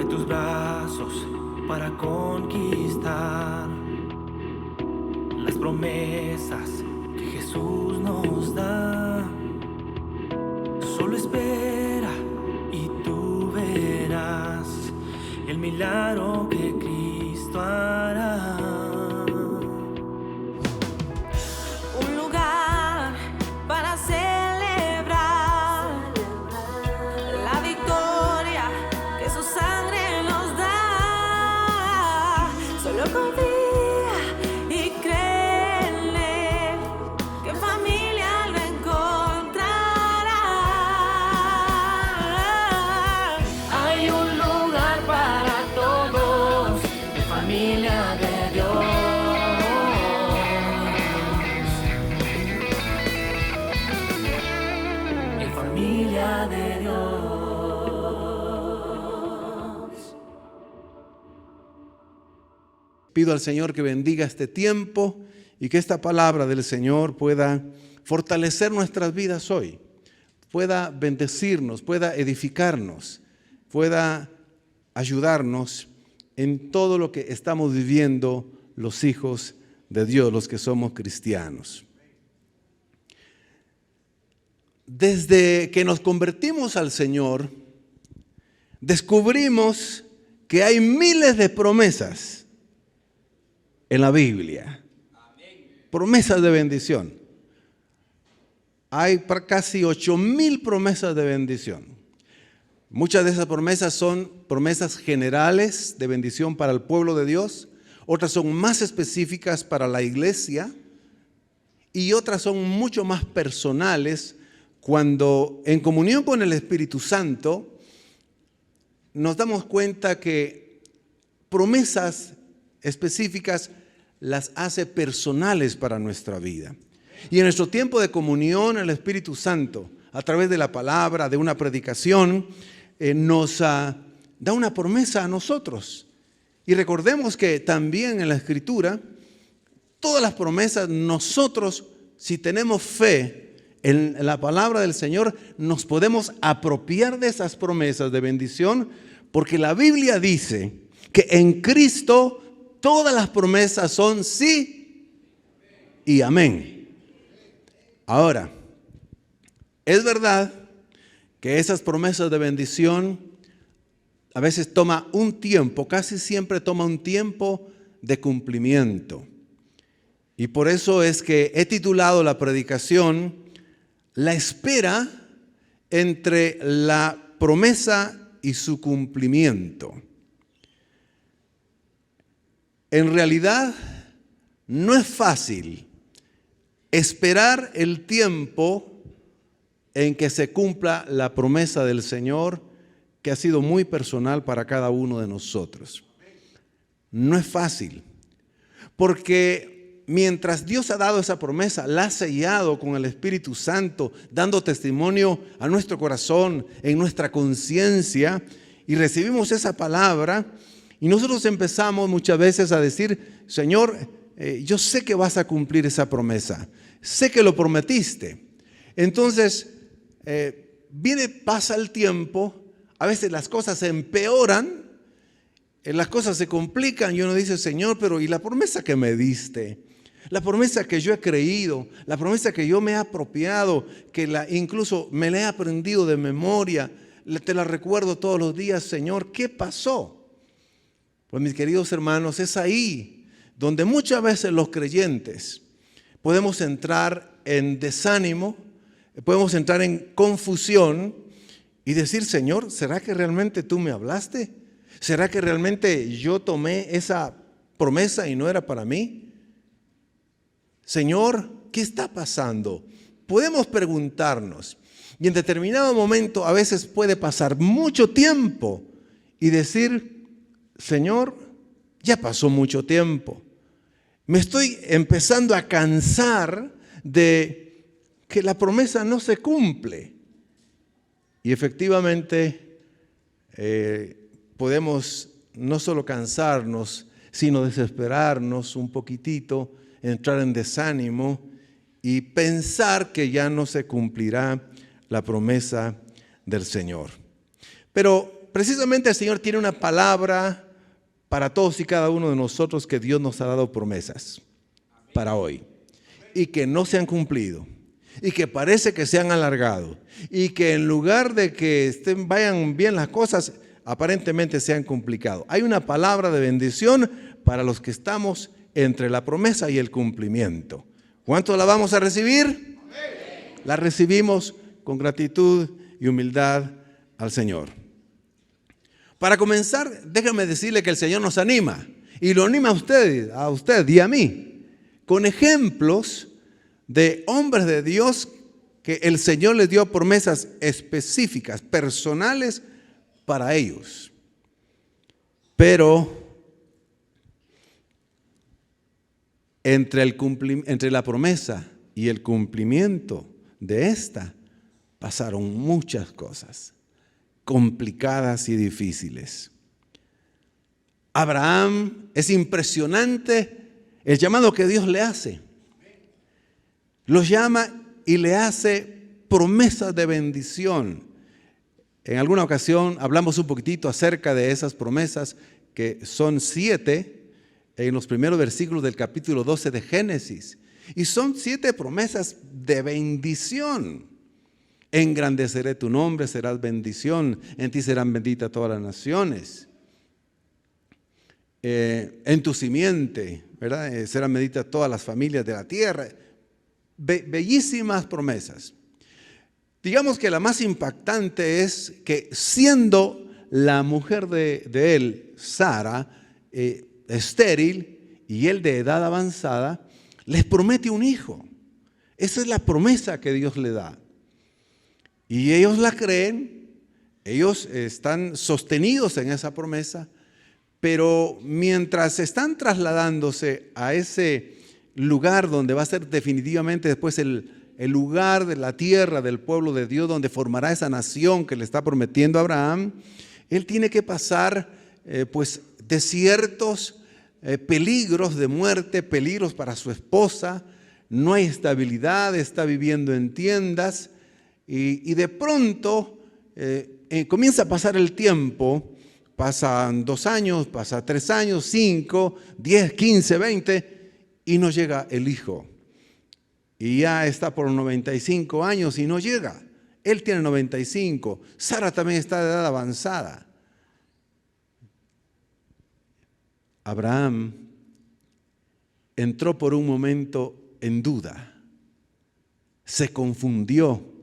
tus brazos para conquistar las promesas que Jesús nos da. Solo espera y tú verás el milagro que Cristo hará. Un lugar para celebrar la victoria que su sangre nos da. Solo confía y créele que en familia lo encontrará. Hay un lugar para todos, de familia de Dios. Familia de Dios. Pido al Señor que bendiga este tiempo y que esta palabra del Señor pueda fortalecer nuestras vidas hoy, pueda bendecirnos, pueda edificarnos, pueda ayudarnos en todo lo que estamos viviendo los hijos de Dios, los que somos cristianos. Desde que nos convertimos al Señor, descubrimos que hay miles de promesas en la Biblia. Promesas de bendición. Hay casi 8,000 promesas de bendición. Muchas de esas promesas son promesas generales de bendición para el pueblo de Dios. Otras son más específicas para la iglesia. Y otras son mucho más personales, cuando en comunión con el Espíritu Santo nos damos cuenta que promesas específicas las hace personales para nuestra vida. Y en nuestro tiempo de comunión el Espíritu Santo, a través de la palabra, de una predicación, nos da una promesa a nosotros. Y recordemos que también en la Escritura, todas las promesas, nosotros, si tenemos fe en la palabra del Señor, nos podemos apropiar de esas promesas de bendición, porque la Biblia dice que en Cristo todas las promesas son sí y amén. Ahora, es verdad que esas promesas de bendición a veces toma un tiempo, casi siempre toma un tiempo de cumplimiento. Y por eso es que he titulado la predicación La espera entre la promesa y su cumplimiento. En realidad, no es fácil esperar el tiempo en que se cumpla la promesa del Señor, que ha sido muy personal para cada uno de nosotros. No es fácil, porque mientras Dios ha dado esa promesa, la ha sellado con el Espíritu Santo, dando testimonio a nuestro corazón, en nuestra conciencia, y recibimos esa palabra, y nosotros empezamos muchas veces a decir: Señor, yo sé que vas a cumplir esa promesa, sé que lo prometiste. Entonces, pasa el tiempo, a veces las cosas se empeoran, las cosas se complican, y uno dice: Señor, pero ¿y la promesa que me diste? La promesa que yo he creído, la promesa que yo me he apropiado, que incluso me la he aprendido de memoria, te la recuerdo todos los días. Señor, ¿qué pasó? Pues mis queridos hermanos, es ahí donde muchas veces los creyentes podemos entrar en desánimo, podemos entrar en confusión y decir: Señor, ¿será que realmente tú me hablaste? ¿Será que realmente yo tomé esa promesa y no era para mí? Señor, ¿qué está pasando? Podemos preguntarnos, y en determinado momento a veces puede pasar mucho tiempo y decir: Señor, ya pasó mucho tiempo. Me estoy empezando a cansar de que la promesa no se cumple. Y efectivamente podemos no solo cansarnos, sino desesperarnos un poquitito, entrar en desánimo y pensar que ya no se cumplirá la promesa del Señor. Pero precisamente el Señor tiene una palabra para todos y cada uno de nosotros, que Dios nos ha dado promesas para hoy y que no se han cumplido y que parece que se han alargado y que en lugar de que vayan bien las cosas, aparentemente se han complicado. Hay una palabra de bendición para los que estamos entre la promesa y el cumplimiento. ¿Cuánto la vamos a recibir? La recibimos con gratitud y humildad al Señor. Para comenzar, déjame decirle que el Señor nos anima, y lo anima a usted y a mí, con ejemplos de hombres de Dios que el Señor les dio promesas específicas, personales para ellos. Pero entre la promesa y el cumplimiento de esta, pasaron muchas cosas complicadas y difíciles. Abraham, es impresionante el llamado que Dios le hace. Los llama y le hace promesas de bendición. En alguna ocasión hablamos un poquitito acerca de esas promesas, que son 7 en los primeros versículos del capítulo 12 de Génesis. Y son 7 promesas de bendición. Engrandeceré tu nombre, serás bendición, en ti serán benditas todas las naciones. En tu simiente, ¿verdad? Serán benditas todas las familias de la tierra. Bellísimas promesas. Digamos que la más impactante es que, siendo la mujer de él, Sara, estéril y él de edad avanzada, les promete un hijo. Esa es la promesa que Dios le da. Y ellos la creen, ellos están sostenidos en esa promesa, pero mientras están trasladándose a ese lugar donde va a ser definitivamente después el lugar de la tierra del pueblo de Dios, donde formará esa nación que le está prometiendo a Abraham, él tiene que pasar pues desiertos, peligros de muerte, peligros para su esposa, no hay estabilidad, está viviendo en tiendas. Y de pronto comienza a pasar el tiempo, pasan 2 años, pasa 3 años, 5, 10, 15, 20 y no llega el hijo. Y ya está por los 95 años y no llega. Él tiene 95, Sara también está de edad avanzada. Abraham entró por un momento en duda, se confundió.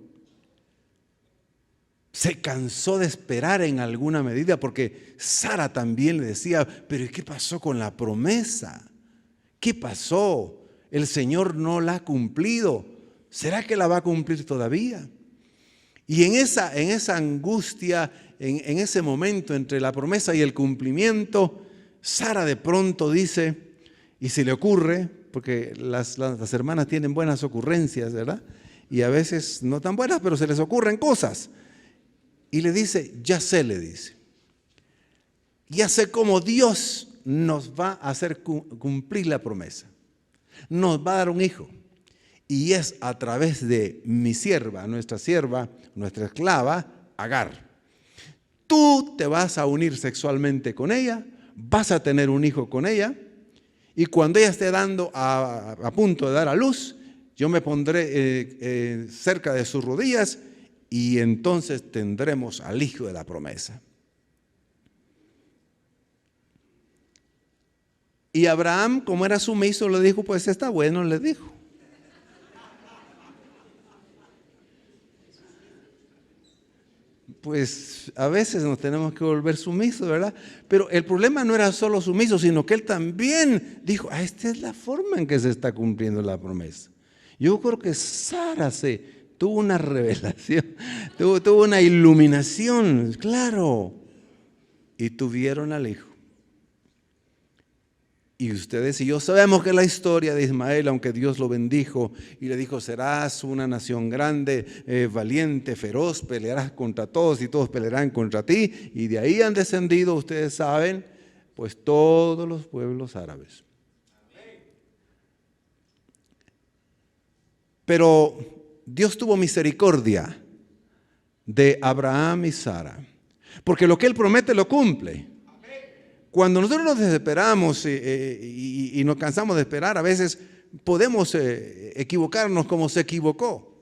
Se cansó de esperar en alguna medida, porque Sara también le decía, pero ¿qué pasó con la promesa? ¿Qué pasó? El Señor no la ha cumplido. ¿Será que la va a cumplir todavía? Y en esa angustia, en ese momento entre la promesa y el cumplimiento, Sara de pronto dice, y se le ocurre, porque las hermanas tienen buenas ocurrencias, ¿verdad? Y a veces no tan buenas, pero se les ocurren cosas. Y le dice, ya sé, le dice, ya sé cómo Dios nos va a hacer cumplir la promesa. Nos va a dar un hijo. Y es a través de mi sierva, nuestra esclava, Agar. Tú te vas a unir sexualmente con ella, vas a tener un hijo con ella, y cuando ella esté a punto de dar a luz, yo me pondré cerca de sus rodillas, y entonces tendremos al hijo de la promesa. Y Abraham, como era sumiso, le dijo, pues está bueno, le dijo. Pues a veces nos tenemos que volver sumisos, ¿verdad? Pero el problema no era solo sumiso, sino que él también dijo, esta es la forma en que se está cumpliendo la promesa. Yo creo que Sara tuvo una revelación, tuvo una iluminación, claro, y tuvieron al hijo. Y ustedes y yo sabemos que la historia de Ismael, aunque Dios lo bendijo y le dijo, serás una nación grande, valiente, feroz, pelearás contra todos y todos pelearán contra ti, y de ahí han descendido, ustedes saben, pues todos los pueblos árabes. Pero Dios tuvo misericordia de Abraham y Sara, porque lo que Él promete lo cumple. Cuando nosotros nos desesperamos y nos cansamos de esperar, a veces podemos equivocarnos como se equivocó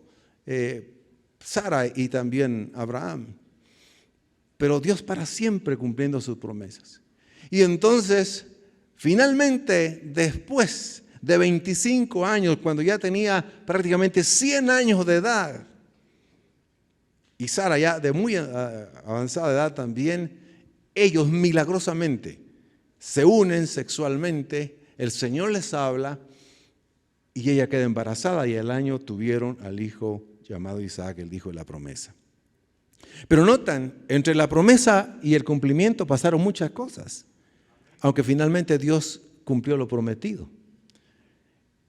Sara y también Abraham. Pero Dios para siempre cumpliendo sus promesas. Y entonces, finalmente, después de 25 años, cuando ya tenía prácticamente 100 años de edad, y Sara ya de muy avanzada edad también, ellos milagrosamente se unen sexualmente, el Señor les habla y ella queda embarazada y al año tuvieron al hijo llamado Isaac, el hijo de la promesa. Pero notan, entre la promesa y el cumplimiento pasaron muchas cosas, aunque finalmente Dios cumplió lo prometido.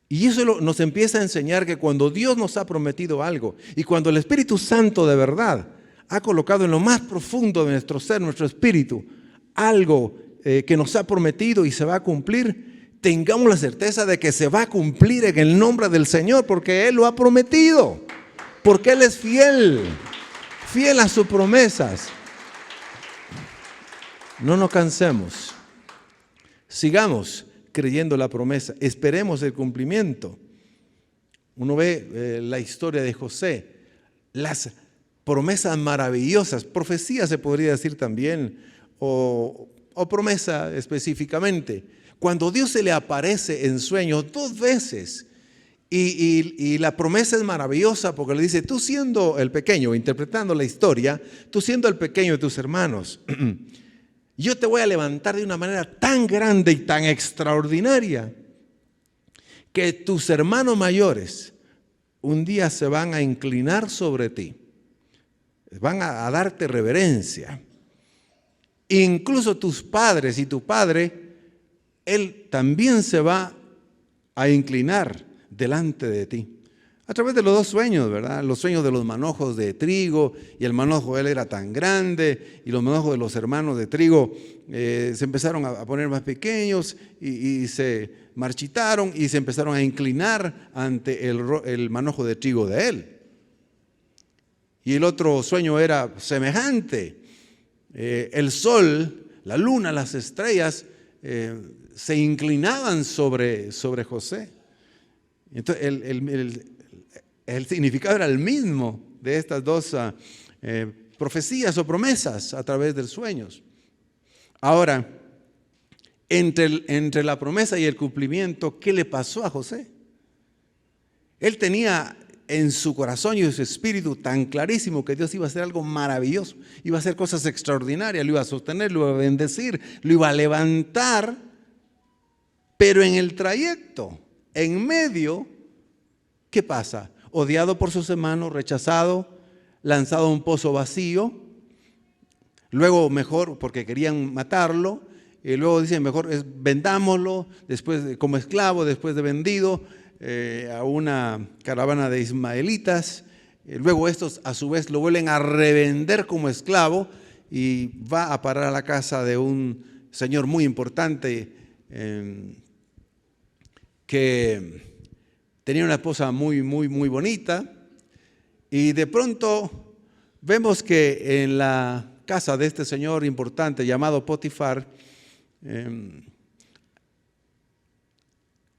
Y eso nos empieza a enseñar que cuando Dios nos ha prometido algo y cuando el Espíritu Santo de verdad ha colocado en lo más profundo de nuestro ser, nuestro espíritu, algo que nos ha prometido y se va a cumplir, tengamos la certeza de que se va a cumplir en el nombre del Señor, porque Él lo ha prometido, porque Él es fiel a sus promesas. No nos cansemos, sigamos creyendo la promesa, esperemos el cumplimiento. Uno ve la historia de José, las promesas maravillosas, profecía se podría decir también, o promesa específicamente. Cuando Dios se le aparece en sueños 2 veces y la promesa es maravillosa porque le dice, tú siendo el pequeño, interpretando la historia, tú siendo el pequeño de tus hermanos, yo te voy a levantar de una manera tan grande y tan extraordinaria que tus hermanos mayores un día se van a inclinar sobre ti, van a darte reverencia. Incluso tus padres y tu padre, él también se va a inclinar delante de ti. A través de los 2 sueños, ¿verdad? Los sueños de los manojos de trigo, y el manojo de él era tan grande, y los manojos de los hermanos de trigo se empezaron a poner más pequeños y se marchitaron y se empezaron a inclinar ante el manojo de trigo de él. Y el otro sueño era semejante. El sol, la luna, las estrellas se inclinaban sobre José. Entonces el significado era el mismo de estas 2 profecías o promesas a través de los sueños. Ahora, entre la promesa y el cumplimiento, ¿qué le pasó a José? Él tenía en su corazón y en su espíritu tan clarísimo que Dios iba a hacer algo maravilloso, iba a hacer cosas extraordinarias, lo iba a sostener, lo iba a bendecir, lo iba a levantar, pero en el trayecto, en medio, ¿qué pasa? Odiado por sus hermanos, rechazado, lanzado a un pozo vacío, luego mejor porque querían matarlo, y luego dicen mejor vendámoslo, después como esclavo, después de vendido, a una caravana de ismaelitas, luego estos a su vez lo vuelven a revender como esclavo y va a parar a la casa de un señor muy importante que tenía una esposa muy bonita, y de pronto vemos que en la casa de este señor importante llamado Potifar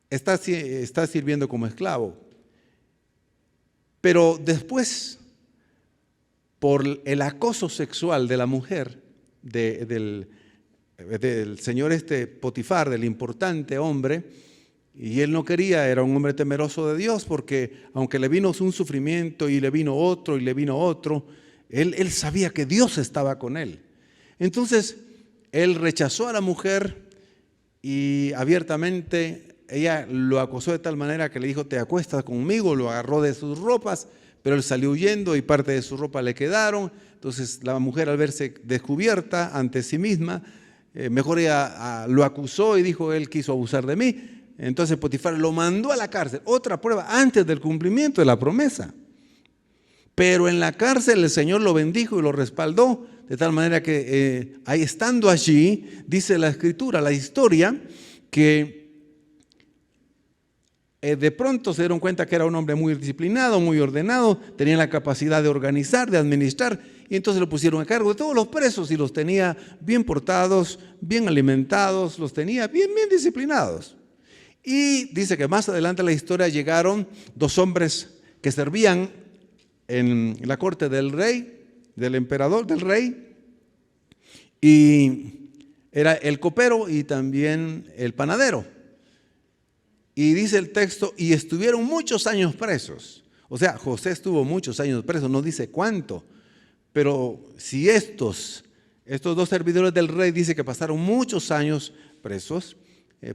está sirviendo como esclavo. Pero después, por el acoso sexual de la mujer, del señor Potifar, del importante hombre, y él no quería, era un hombre temeroso de Dios, porque aunque le vino un sufrimiento y le vino otro y le vino otro, él sabía que Dios estaba con él. Entonces, él rechazó a la mujer y abiertamente ella lo acosó de tal manera que le dijo, te acuestas conmigo, lo agarró de sus ropas, pero él salió huyendo y parte de su ropa le quedaron. Entonces la mujer, al verse descubierta ante sí misma, mejor ella lo acusó y dijo, él quiso abusar de mí. Entonces Potifar lo mandó a la cárcel, otra prueba antes del cumplimiento de la promesa. Pero en la cárcel el Señor lo bendijo y lo respaldó, de tal manera que ahí estando allí, dice la Escritura, la historia, que de pronto se dieron cuenta que era un hombre muy disciplinado, muy ordenado, tenía la capacidad de organizar, de administrar, y entonces lo pusieron a cargo de todos los presos y los tenía bien portados, bien alimentados, los tenía bien disciplinados. Y dice que más adelante en la historia llegaron 2 hombres que servían en la corte del rey, del emperador, del rey, y era el copero y también el panadero. Y dice el texto, y estuvieron muchos años presos. O sea, José estuvo muchos años preso, no dice cuánto, pero si estos 2 servidores del rey dice que pasaron muchos años presos,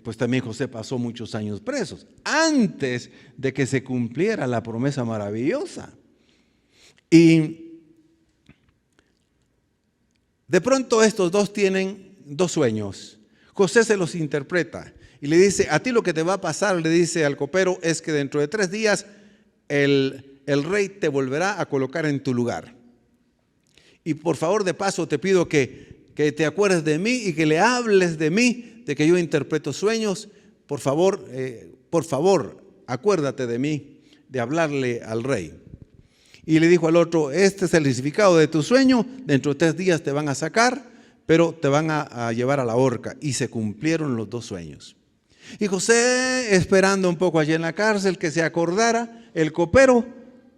pues también José pasó muchos años presos, antes de que se cumpliera la promesa maravillosa. Y de pronto estos 2 tienen 2 sueños. José se los interpreta y le dice, a ti lo que te va a pasar, le dice al copero, es que dentro de 3 días el rey te volverá a colocar en tu lugar. Y por favor, de paso, te pido que te acuerdes de mí y que le hables de mí, de que yo interpreto sueños. Por favor, acuérdate de mí, de hablarle al rey. Y le dijo al otro, este es el significado de tu sueño, dentro de 3 días te van a sacar, pero te van a llevar a la horca. Y se cumplieron los 2 sueños. Y José, esperando un poco allí en la cárcel, que se acordara el copero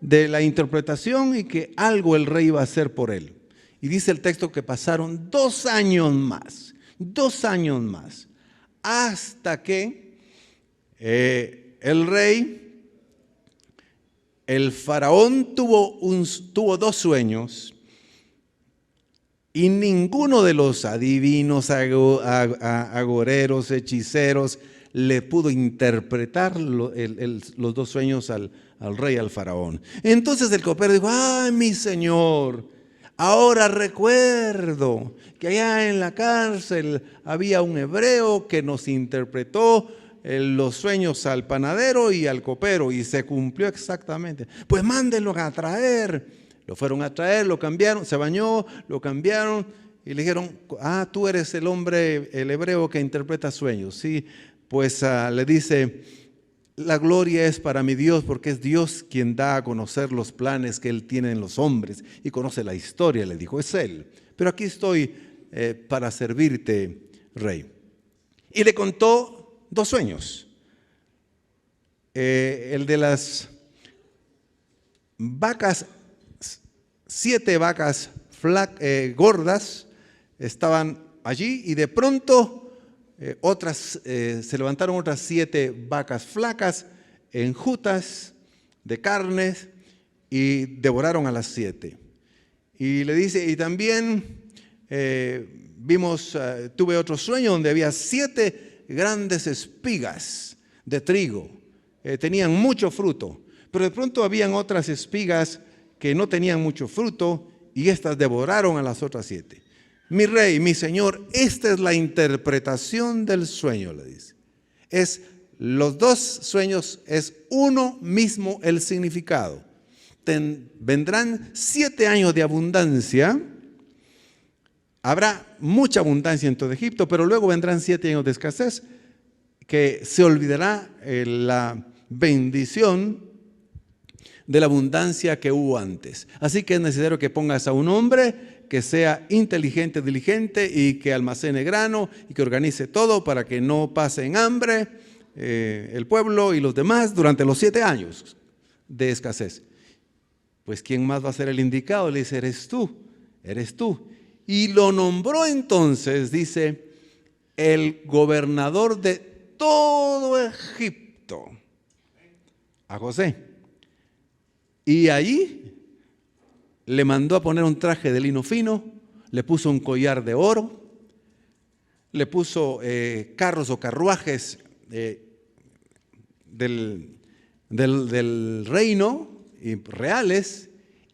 de la interpretación y que algo el rey iba a hacer por él. Y dice el texto que pasaron 2 años más, hasta que el rey, el faraón tuvo 2 sueños y ninguno de los adivinos, agoreros, hechiceros, le pudo interpretar los 2 sueños al rey, al faraón. Entonces el copero dijo, ¡ay, mi señor! Ahora recuerdo que allá en la cárcel había un hebreo que nos interpretó los sueños al panadero y al copero y se cumplió exactamente. Pues mándenlo a traer. Lo fueron a traer, lo cambiaron, se bañó, lo cambiaron y le dijeron, tú eres el hombre, el hebreo que interpreta sueños. Sí. Pues le dice, la gloria es para mi Dios, porque es Dios quien da a conocer los planes que Él tiene en los hombres y conoce la historia, le dijo, es Él. Pero aquí estoy para servirte, rey. Y le contó 2 sueños. El de las vacas, 7 vacas gordas estaban allí y de pronto se levantaron otras 7 vacas flacas, enjutas de carnes, y devoraron a las 7. Y le dice, y también tuve otro sueño donde había 7 grandes espigas de trigo, tenían mucho fruto, pero de pronto habían otras espigas que no tenían mucho fruto y estas devoraron a las otras 7. Mi rey, mi señor, esta es la interpretación del sueño, le dice. Los 2 sueños es uno mismo el significado. Vendrán 7 años de abundancia. Habrá mucha abundancia en todo Egipto, pero luego vendrán 7 años de escasez, que se olvidará la bendición de la abundancia que hubo antes. Así que es necesario que pongas a un hombre que sea inteligente, diligente y que almacene grano y que organice todo para que no pasen hambre el pueblo y los demás durante los 7 años de escasez. Pues ¿quién más va a ser el indicado? Le dice, eres tú. Y lo nombró entonces, dice, el gobernador de todo Egipto, a José. Y allí le mandó a poner un traje de lino fino, le puso un collar de oro, le puso carros o carruajes del reino y reales,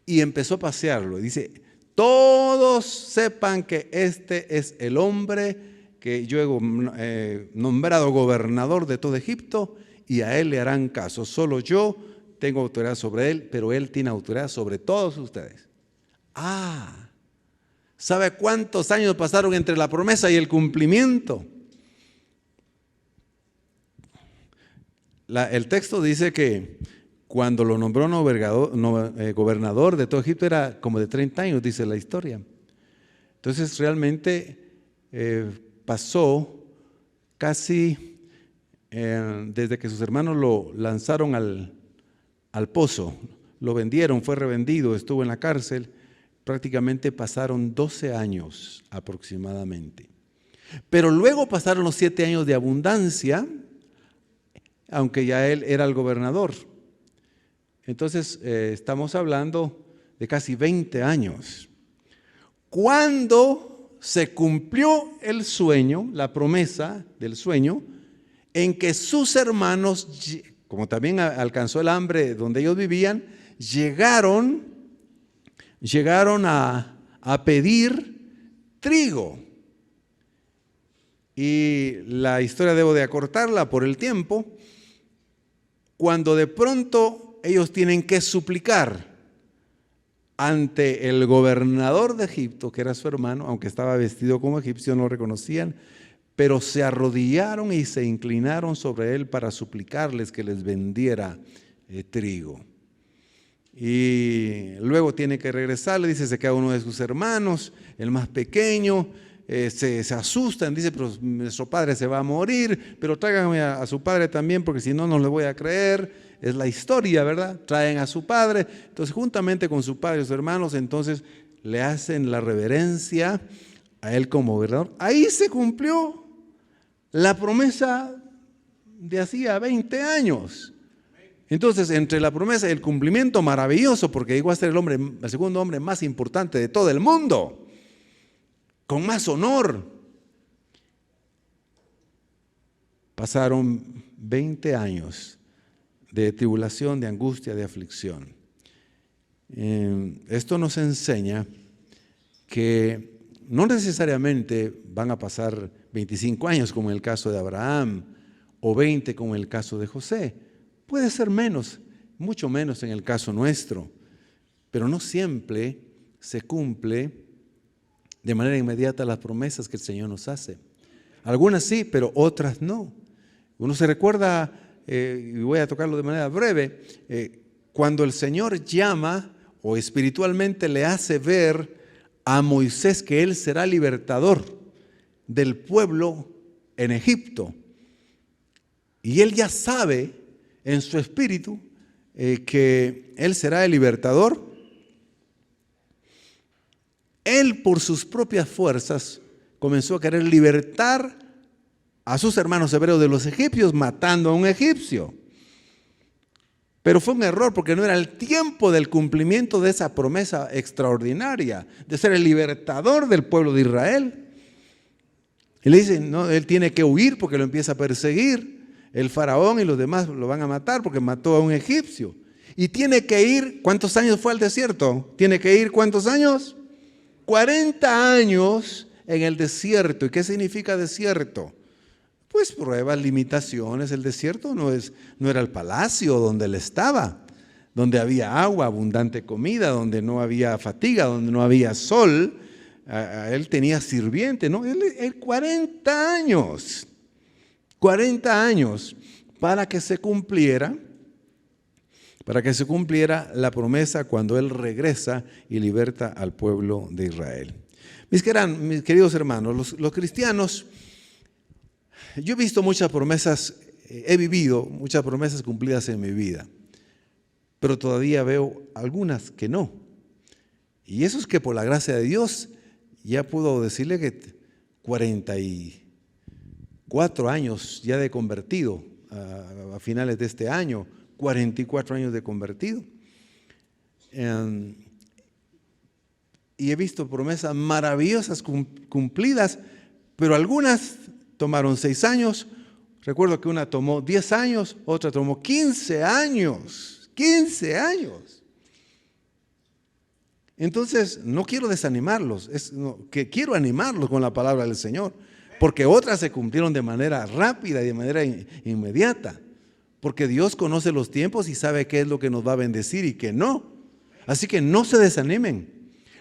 y empezó a pasearlo. Dice, todos sepan que este es el hombre que yo he nombrado gobernador de todo Egipto, y a él le harán caso. Solo yo tengo autoridad sobre él, pero él tiene autoridad sobre todos ustedes. ¿Sabe cuántos años pasaron entre la promesa y el cumplimiento? El texto dice que cuando lo nombró gobernador de todo Egipto era como de 30 años, dice la historia. Entonces realmente pasó casi desde que sus hermanos lo lanzaron al pozo, lo vendieron, fue revendido, estuvo en la cárcel, prácticamente pasaron 12 años aproximadamente. Pero luego pasaron los 7 años de abundancia, aunque ya él era el gobernador. Entonces estamos hablando de casi 20 años. Cuando se cumplió el sueño, la promesa del sueño, en que sus hermanos, como también alcanzó el hambre donde ellos vivían, llegaron a pedir trigo. Y la historia debo de acortarla por el tiempo. Cuando de pronto ellos tienen que suplicar ante el gobernador de Egipto, que era su hermano, aunque estaba vestido como egipcio, no lo reconocían, pero se arrodillaron y se inclinaron sobre él para suplicarles que les vendiera trigo. Y luego tiene que regresar, le dice, se queda uno de sus hermanos, el más pequeño, se asustan, dice, pero nuestro padre se va a morir, pero tráiganme a su padre también, porque si no, no le voy a creer. Es la historia, ¿verdad? Traen a su padre, entonces juntamente con su padre y sus hermanos, entonces le hacen la reverencia a él como gobernador. Ahí se cumplió la promesa de hacía 20 años. Entonces, entre la promesa y el cumplimiento maravilloso, porque llegó a ser el segundo hombre más importante de todo el mundo, con más honor, pasaron 20 años de tribulación, de angustia, de aflicción. Esto nos enseña que no necesariamente van a pasar 25 años como en el caso de Abraham o 20 como en el caso de José. Puede ser menos, mucho menos en el caso nuestro, pero no siempre se cumple de manera inmediata las promesas que el Señor nos hace. Algunas sí, pero otras no. Uno se recuerda, y voy a tocarlo de manera breve, cuando el Señor llama o espiritualmente le hace ver a Moisés que él será libertador del pueblo en Egipto. Y él ya sabe en su espíritu que él será el libertador. Él por sus propias fuerzas comenzó a querer libertar a sus hermanos hebreos de los egipcios, matando a un egipcio. Pero fue un error porque no era el tiempo del cumplimiento de esa promesa extraordinaria de ser el libertador del pueblo de Israel. Y le dicen, no, él tiene que huir porque lo empieza a perseguir. El faraón y los demás lo van a matar porque mató a un egipcio. Y tiene que ir, ¿cuántos años fue al desierto? Tiene que ir, ¿cuántos años? 40 años en el desierto. ¿Y qué significa desierto? Pues pruebas, limitaciones. El desierto no era el palacio donde él estaba, donde había agua, abundante comida, donde no había fatiga, donde no había sol. Él tenía sirviente, ¿no? Él 40 años para que se cumpliera la promesa cuando él regresa y liberta al pueblo de Israel. Mis queridos hermanos, los cristianos, yo he visto muchas promesas, he vivido muchas promesas cumplidas en mi vida, pero todavía veo algunas que no. Y eso es que por la gracia de Dios ya puedo decirle que 44 años ya de convertido, a finales de este año, 44 años de convertido. Y he visto promesas maravillosas cumplidas, pero algunas tomaron 6 años. Recuerdo que una tomó 10 años, otra tomó 15 años. 15 años. Entonces, no quiero desanimarlos, que quiero animarlos con la palabra del Señor, porque otras se cumplieron de manera rápida y de manera inmediata, porque Dios conoce los tiempos y sabe qué es lo que nos va a bendecir y qué no. Así que no se desanimen,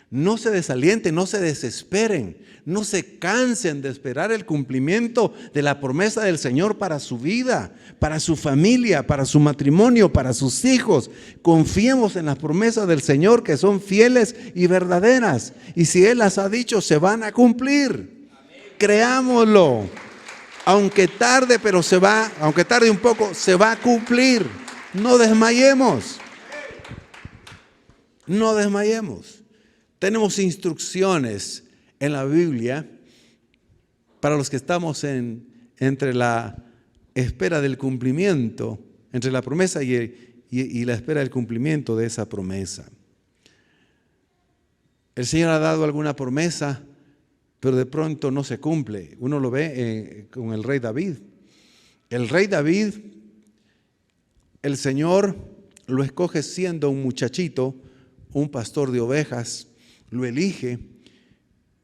No se desalienten, no se desesperen, no se cansen de esperar el cumplimiento de la promesa del Señor para su vida, para su familia, para su matrimonio, para sus hijos. Confiemos en las promesas del Señor que son fieles y verdaderas. Y si Él las ha dicho, se van a cumplir. Creámoslo. Aunque tarde, pero se va, aunque tarde un poco, se va a cumplir. No desmayemos. No desmayemos. Tenemos instrucciones en la Biblia para los que estamos entre la espera del cumplimiento, entre la promesa y la espera del cumplimiento de esa promesa. El Señor ha dado alguna promesa, pero de pronto no se cumple. Uno lo ve con el rey David. El rey David, el Señor lo escoge siendo un muchachito, un pastor de ovejas, lo elige,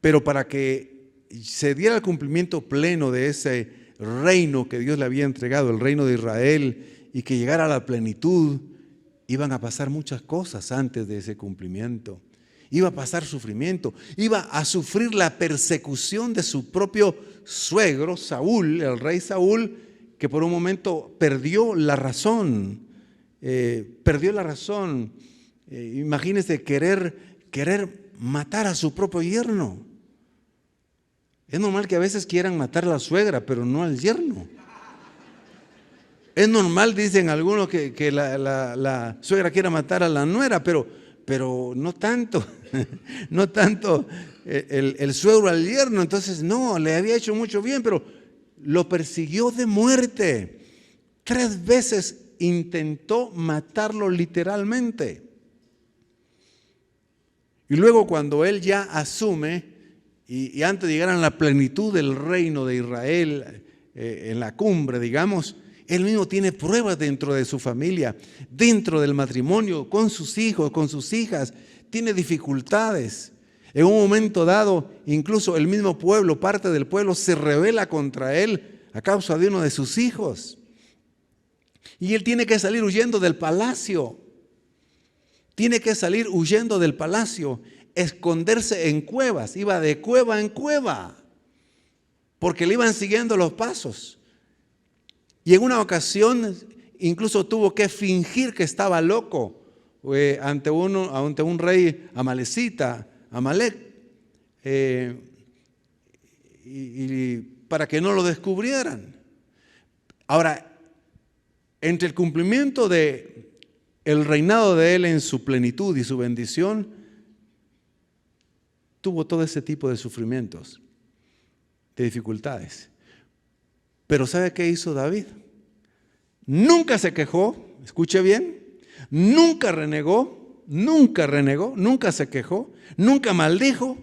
pero para que se diera el cumplimiento pleno de ese reino que Dios le había entregado, el reino de Israel, y que llegara a la plenitud, iban a pasar muchas cosas antes de ese cumplimiento. Iba a pasar sufrimiento, iba a sufrir la persecución de su propio suegro, Saúl, el rey Saúl, que por un momento perdió la razón. Imagínense querer matar a su propio yerno. Es normal que a veces quieran matar a la suegra, pero no al yerno. Es normal, dicen algunos, que la suegra quiera matar a la nuera, pero no tanto, no tanto el suegro al yerno. Entonces no, le había hecho mucho bien, pero lo persiguió de muerte. 3 veces intentó matarlo literalmente. Y luego cuando él ya asume, y antes de llegar a la plenitud del reino de Israel, en la cumbre, digamos, él mismo tiene pruebas dentro de su familia, dentro del matrimonio, con sus hijos, con sus hijas, tiene dificultades. En un momento dado, incluso el mismo pueblo, parte del pueblo, se rebela contra él a causa de uno de sus hijos. Y él tiene que salir huyendo del palacio. Tiene que salir huyendo del palacio, esconderse en cuevas. Iba de cueva en cueva, porque le iban siguiendo los pasos. Y en una ocasión incluso tuvo que fingir que estaba loco ante un rey amalecita, Amalek, y para que no lo descubrieran. Ahora, entre el cumplimiento de el reinado de él en su plenitud y su bendición, tuvo todo ese tipo de sufrimientos, de dificultades. Pero ¿sabe qué hizo David? Nunca se quejó, escuche bien, nunca renegó, nunca se quejó, nunca maldijo,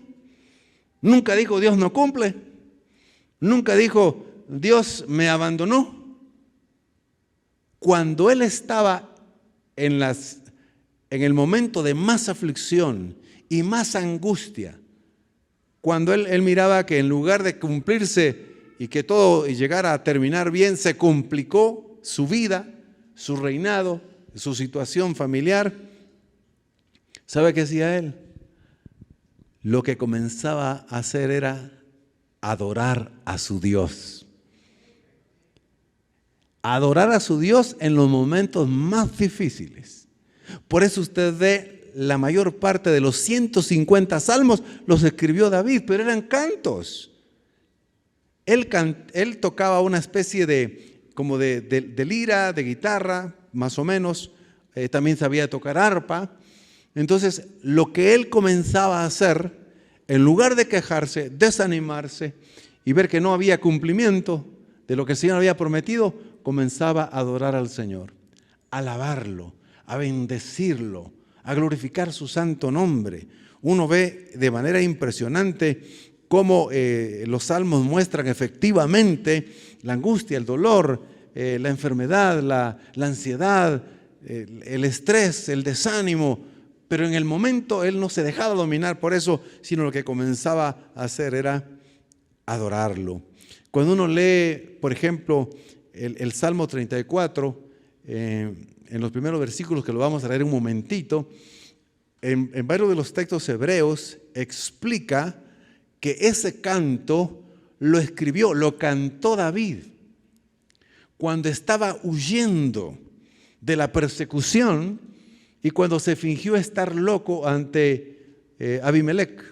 nunca dijo Dios no cumple, nunca dijo Dios me abandonó. Cuando él estaba en el momento de más aflicción y más angustia, cuando él miraba que en lugar de cumplirse y que todo llegara a terminar bien, se complicó su vida, su reinado, su situación familiar, ¿sabe qué hacía él? Lo que comenzaba a hacer era adorar a su Dios. Adorar a su Dios en los momentos más difíciles. Por eso usted ve la mayor parte de los 150 salmos los escribió David, pero eran cantos. Él tocaba una especie de lira, de guitarra, más o menos. También sabía tocar arpa. Entonces, lo que él comenzaba a hacer, en lugar de quejarse, desanimarse y ver que no había cumplimiento de lo que el Señor había prometido, comenzaba a adorar al Señor, a alabarlo, a bendecirlo, a glorificar su santo nombre. Uno ve de manera impresionante cómo los salmos muestran efectivamente la angustia, el dolor, la enfermedad, la ansiedad, el estrés, el desánimo, pero en el momento él no se dejaba dominar por eso, sino lo que comenzaba a hacer era adorarlo. Cuando uno lee, por ejemplo, el Salmo 34, en los primeros versículos que lo vamos a leer un momentito, en varios de los textos hebreos explica que ese canto lo cantó David cuando estaba huyendo de la persecución y cuando se fingió estar loco ante Abimelech.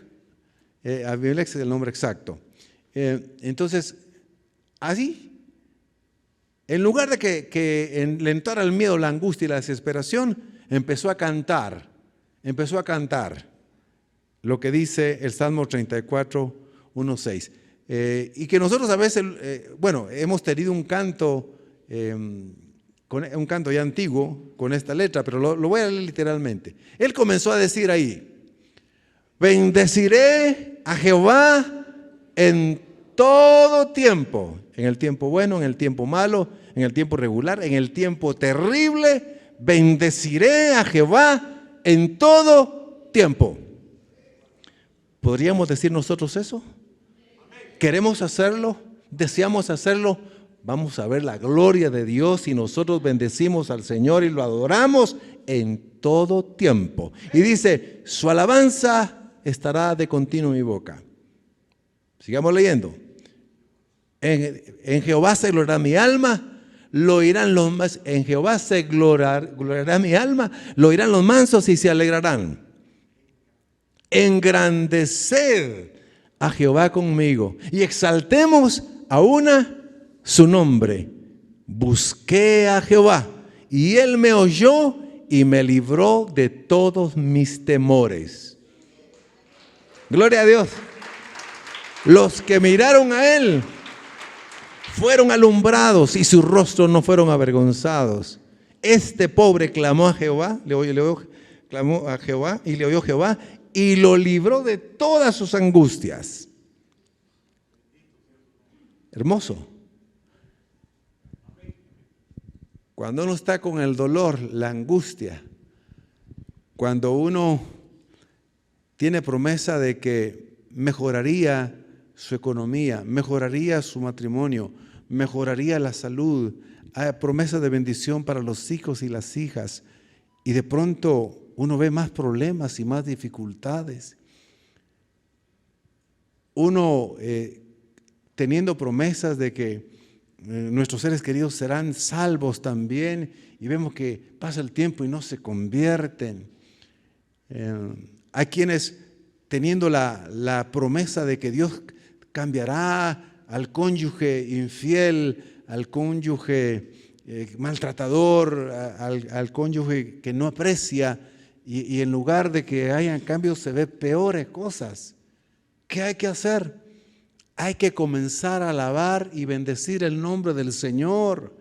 Abimelech es el nombre exacto. Entonces, así, en lugar de que le entrara el miedo, la angustia y la desesperación, empezó a cantar lo que dice el Salmo 34, 1, 6. Y que nosotros a veces, hemos tenido un canto ya antiguo con esta letra, pero lo voy a leer literalmente. Él comenzó a decir ahí: bendeciré a Jehová en todo tiempo, en el tiempo bueno, en el tiempo malo, en el tiempo regular, en el tiempo terrible. Bendeciré a Jehová en todo tiempo. ¿Podríamos decir nosotros eso? ¿Queremos hacerlo? ¿Deseamos hacerlo? Vamos a ver la gloria de Dios y nosotros bendecimos al Señor y lo adoramos en todo tiempo. Y dice, su alabanza estará de continuo en mi boca. Sigamos leyendo. En Jehová se gloriará mi alma, lo oirán los mansos. En Jehová se gloriará mi alma, lo oirán los mansos y se alegrarán. Engrandeced a Jehová conmigo y exaltemos a una su nombre. Busqué a Jehová y él me oyó y me libró de todos mis temores. Gloria a Dios. Los que miraron a él fueron alumbrados y sus rostros no fueron avergonzados. Este pobre clamó a Jehová, clamó a Jehová y le oyó Jehová y lo libró de todas sus angustias. Hermoso. Cuando uno está con el dolor, la angustia, cuando uno tiene promesa de que mejoraría su economía, mejoraría su matrimonio, mejoraría la salud, hay promesa de bendición para los hijos y las hijas, y de pronto uno ve más problemas y más dificultades. Uno teniendo promesas de que nuestros seres queridos serán salvos también, y vemos que pasa el tiempo y no se convierten. Hay quienes teniendo la promesa de que Dios cambiará al cónyuge infiel, al cónyuge maltratador, al cónyuge que no aprecia, y en lugar de que hayan cambios se ve peores cosas. ¿Qué hay que hacer? Hay que comenzar a alabar y bendecir el nombre del Señor.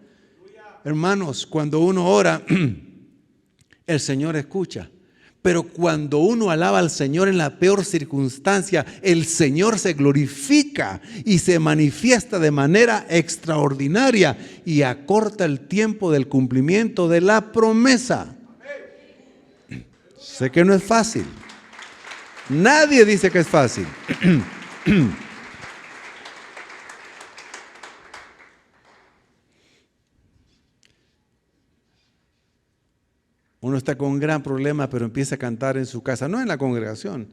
Hermanos, cuando uno ora, el Señor escucha. Pero cuando uno alaba al Señor en la peor circunstancia, el Señor se glorifica y se manifiesta de manera extraordinaria y acorta el tiempo del cumplimiento de la promesa. Sé que no es fácil. Nadie dice que es fácil. Uno está con un gran problema, pero empieza a cantar en su casa, no en la congregación,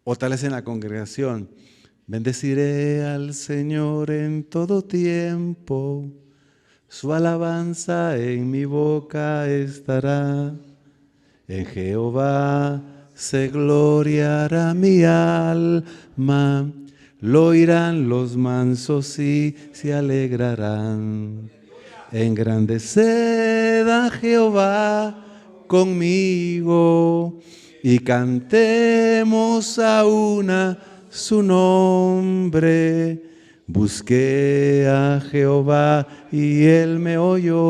o tal vez en la congregación. Bendeciré al Señor en todo tiempo, su alabanza en mi boca estará. En Jehová se gloriará mi alma, lo oirán los mansos y se alegrarán. Engrandeced a Jehová conmigo y cantemos a una su nombre. Busqué a Jehová y él me oyó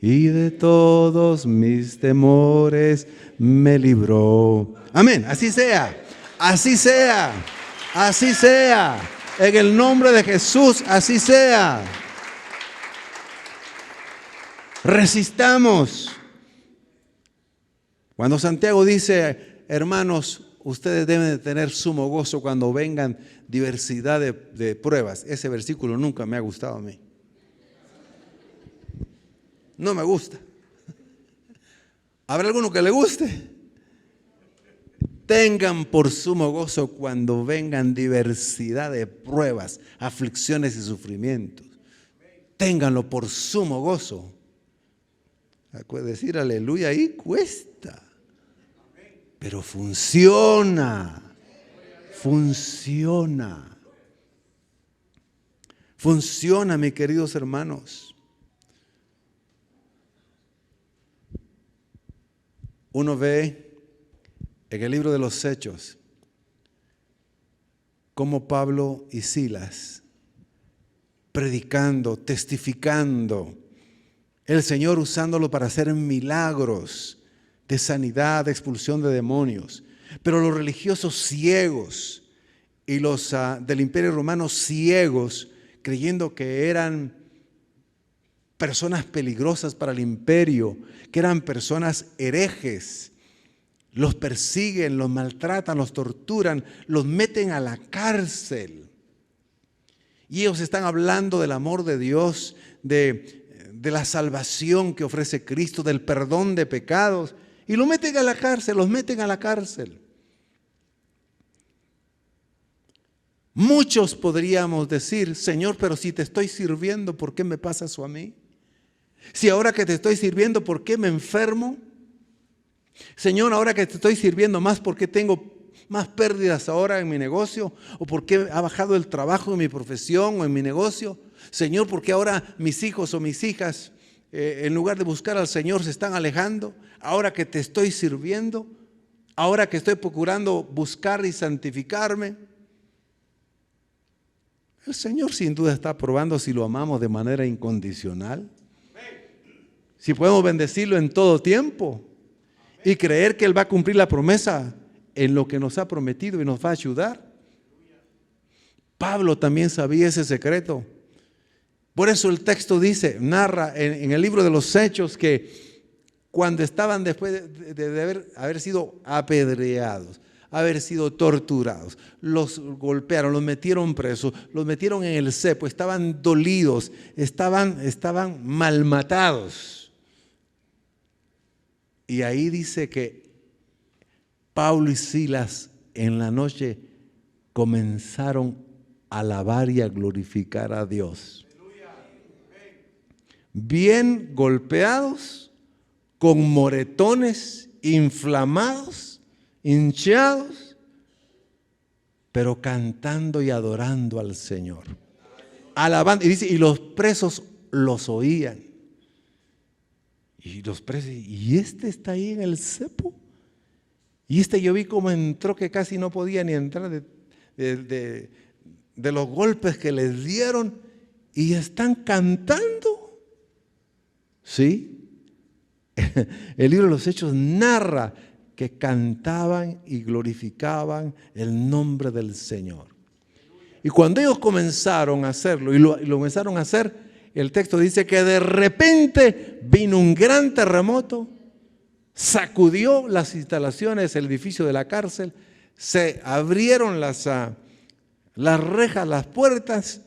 y de todos mis temores me libró. Amén, así sea, así sea, así sea. En el nombre de Jesús, así sea. Resistamos. Cuando Santiago dice, hermanos, ustedes deben de tener sumo gozo cuando vengan diversidad de pruebas. Ese versículo nunca me ha gustado a mí. No me gusta. ¿Habrá alguno que le guste? Tengan por sumo gozo cuando vengan diversidad de pruebas, aflicciones y sufrimientos. Ténganlo por sumo gozo. Decir aleluya ahí cuesta, pero funciona. Funciona. Funciona, mis queridos hermanos. Uno ve en el libro de los Hechos cómo Pablo y Silas, predicando, testificando, el Señor usándolo para hacer milagros de sanidad, de expulsión de demonios. Pero los religiosos ciegos y los del Imperio Romano ciegos, creyendo que eran personas peligrosas para el imperio, que eran personas herejes, los persiguen, los maltratan, los torturan, los meten a la cárcel. Y ellos están hablando del amor de Dios, de la salvación que ofrece Cristo, del perdón de pecados, y los meten a la cárcel, los meten a la cárcel. Muchos podríamos decir, Señor, pero si te estoy sirviendo, ¿por qué me pasa eso a mí? Si ahora que te estoy sirviendo, ¿por qué me enfermo? Señor, ahora que te estoy sirviendo más, ¿por qué tengo más pérdidas ahora en mi negocio? ¿O por qué ha bajado el trabajo en mi profesión o en mi negocio? Señor, ¿por qué ahora mis hijos o mis hijas, en lugar de buscar al Señor, se están alejando? Ahora que te estoy sirviendo, ahora que estoy procurando buscar y santificarme. El Señor sin duda está probando si lo amamos de manera incondicional. Si podemos bendecirlo en todo tiempo y creer que Él va a cumplir la promesa en lo que nos ha prometido y nos va a ayudar. Pablo también sabía ese secreto. Por eso el texto dice, narra en el libro de los Hechos que cuando estaban después de haber sido apedreados, haber sido torturados, los golpearon, los metieron presos, los metieron en el cepo, estaban dolidos, estaban malmatados. Y ahí dice que Pablo y Silas en la noche comenzaron a alabar y a glorificar a Dios. Bien golpeados, con moretones, inflamados, hinchados, pero cantando y adorando al Señor. Alabando, y dice, y los presos los oían. Y los presos, ¿y este está ahí en el cepo? Y yo vi cómo entró, que casi no podía ni entrar de los golpes que les dieron, y están cantando. ¿Sí? El libro de los Hechos narra que cantaban y glorificaban el nombre del Señor. Y cuando ellos comenzaron a hacerlo, y lo comenzaron a hacer, el texto dice que de repente vino un gran terremoto, sacudió las instalaciones, el edificio de la cárcel, se abrieron las rejas, las puertas,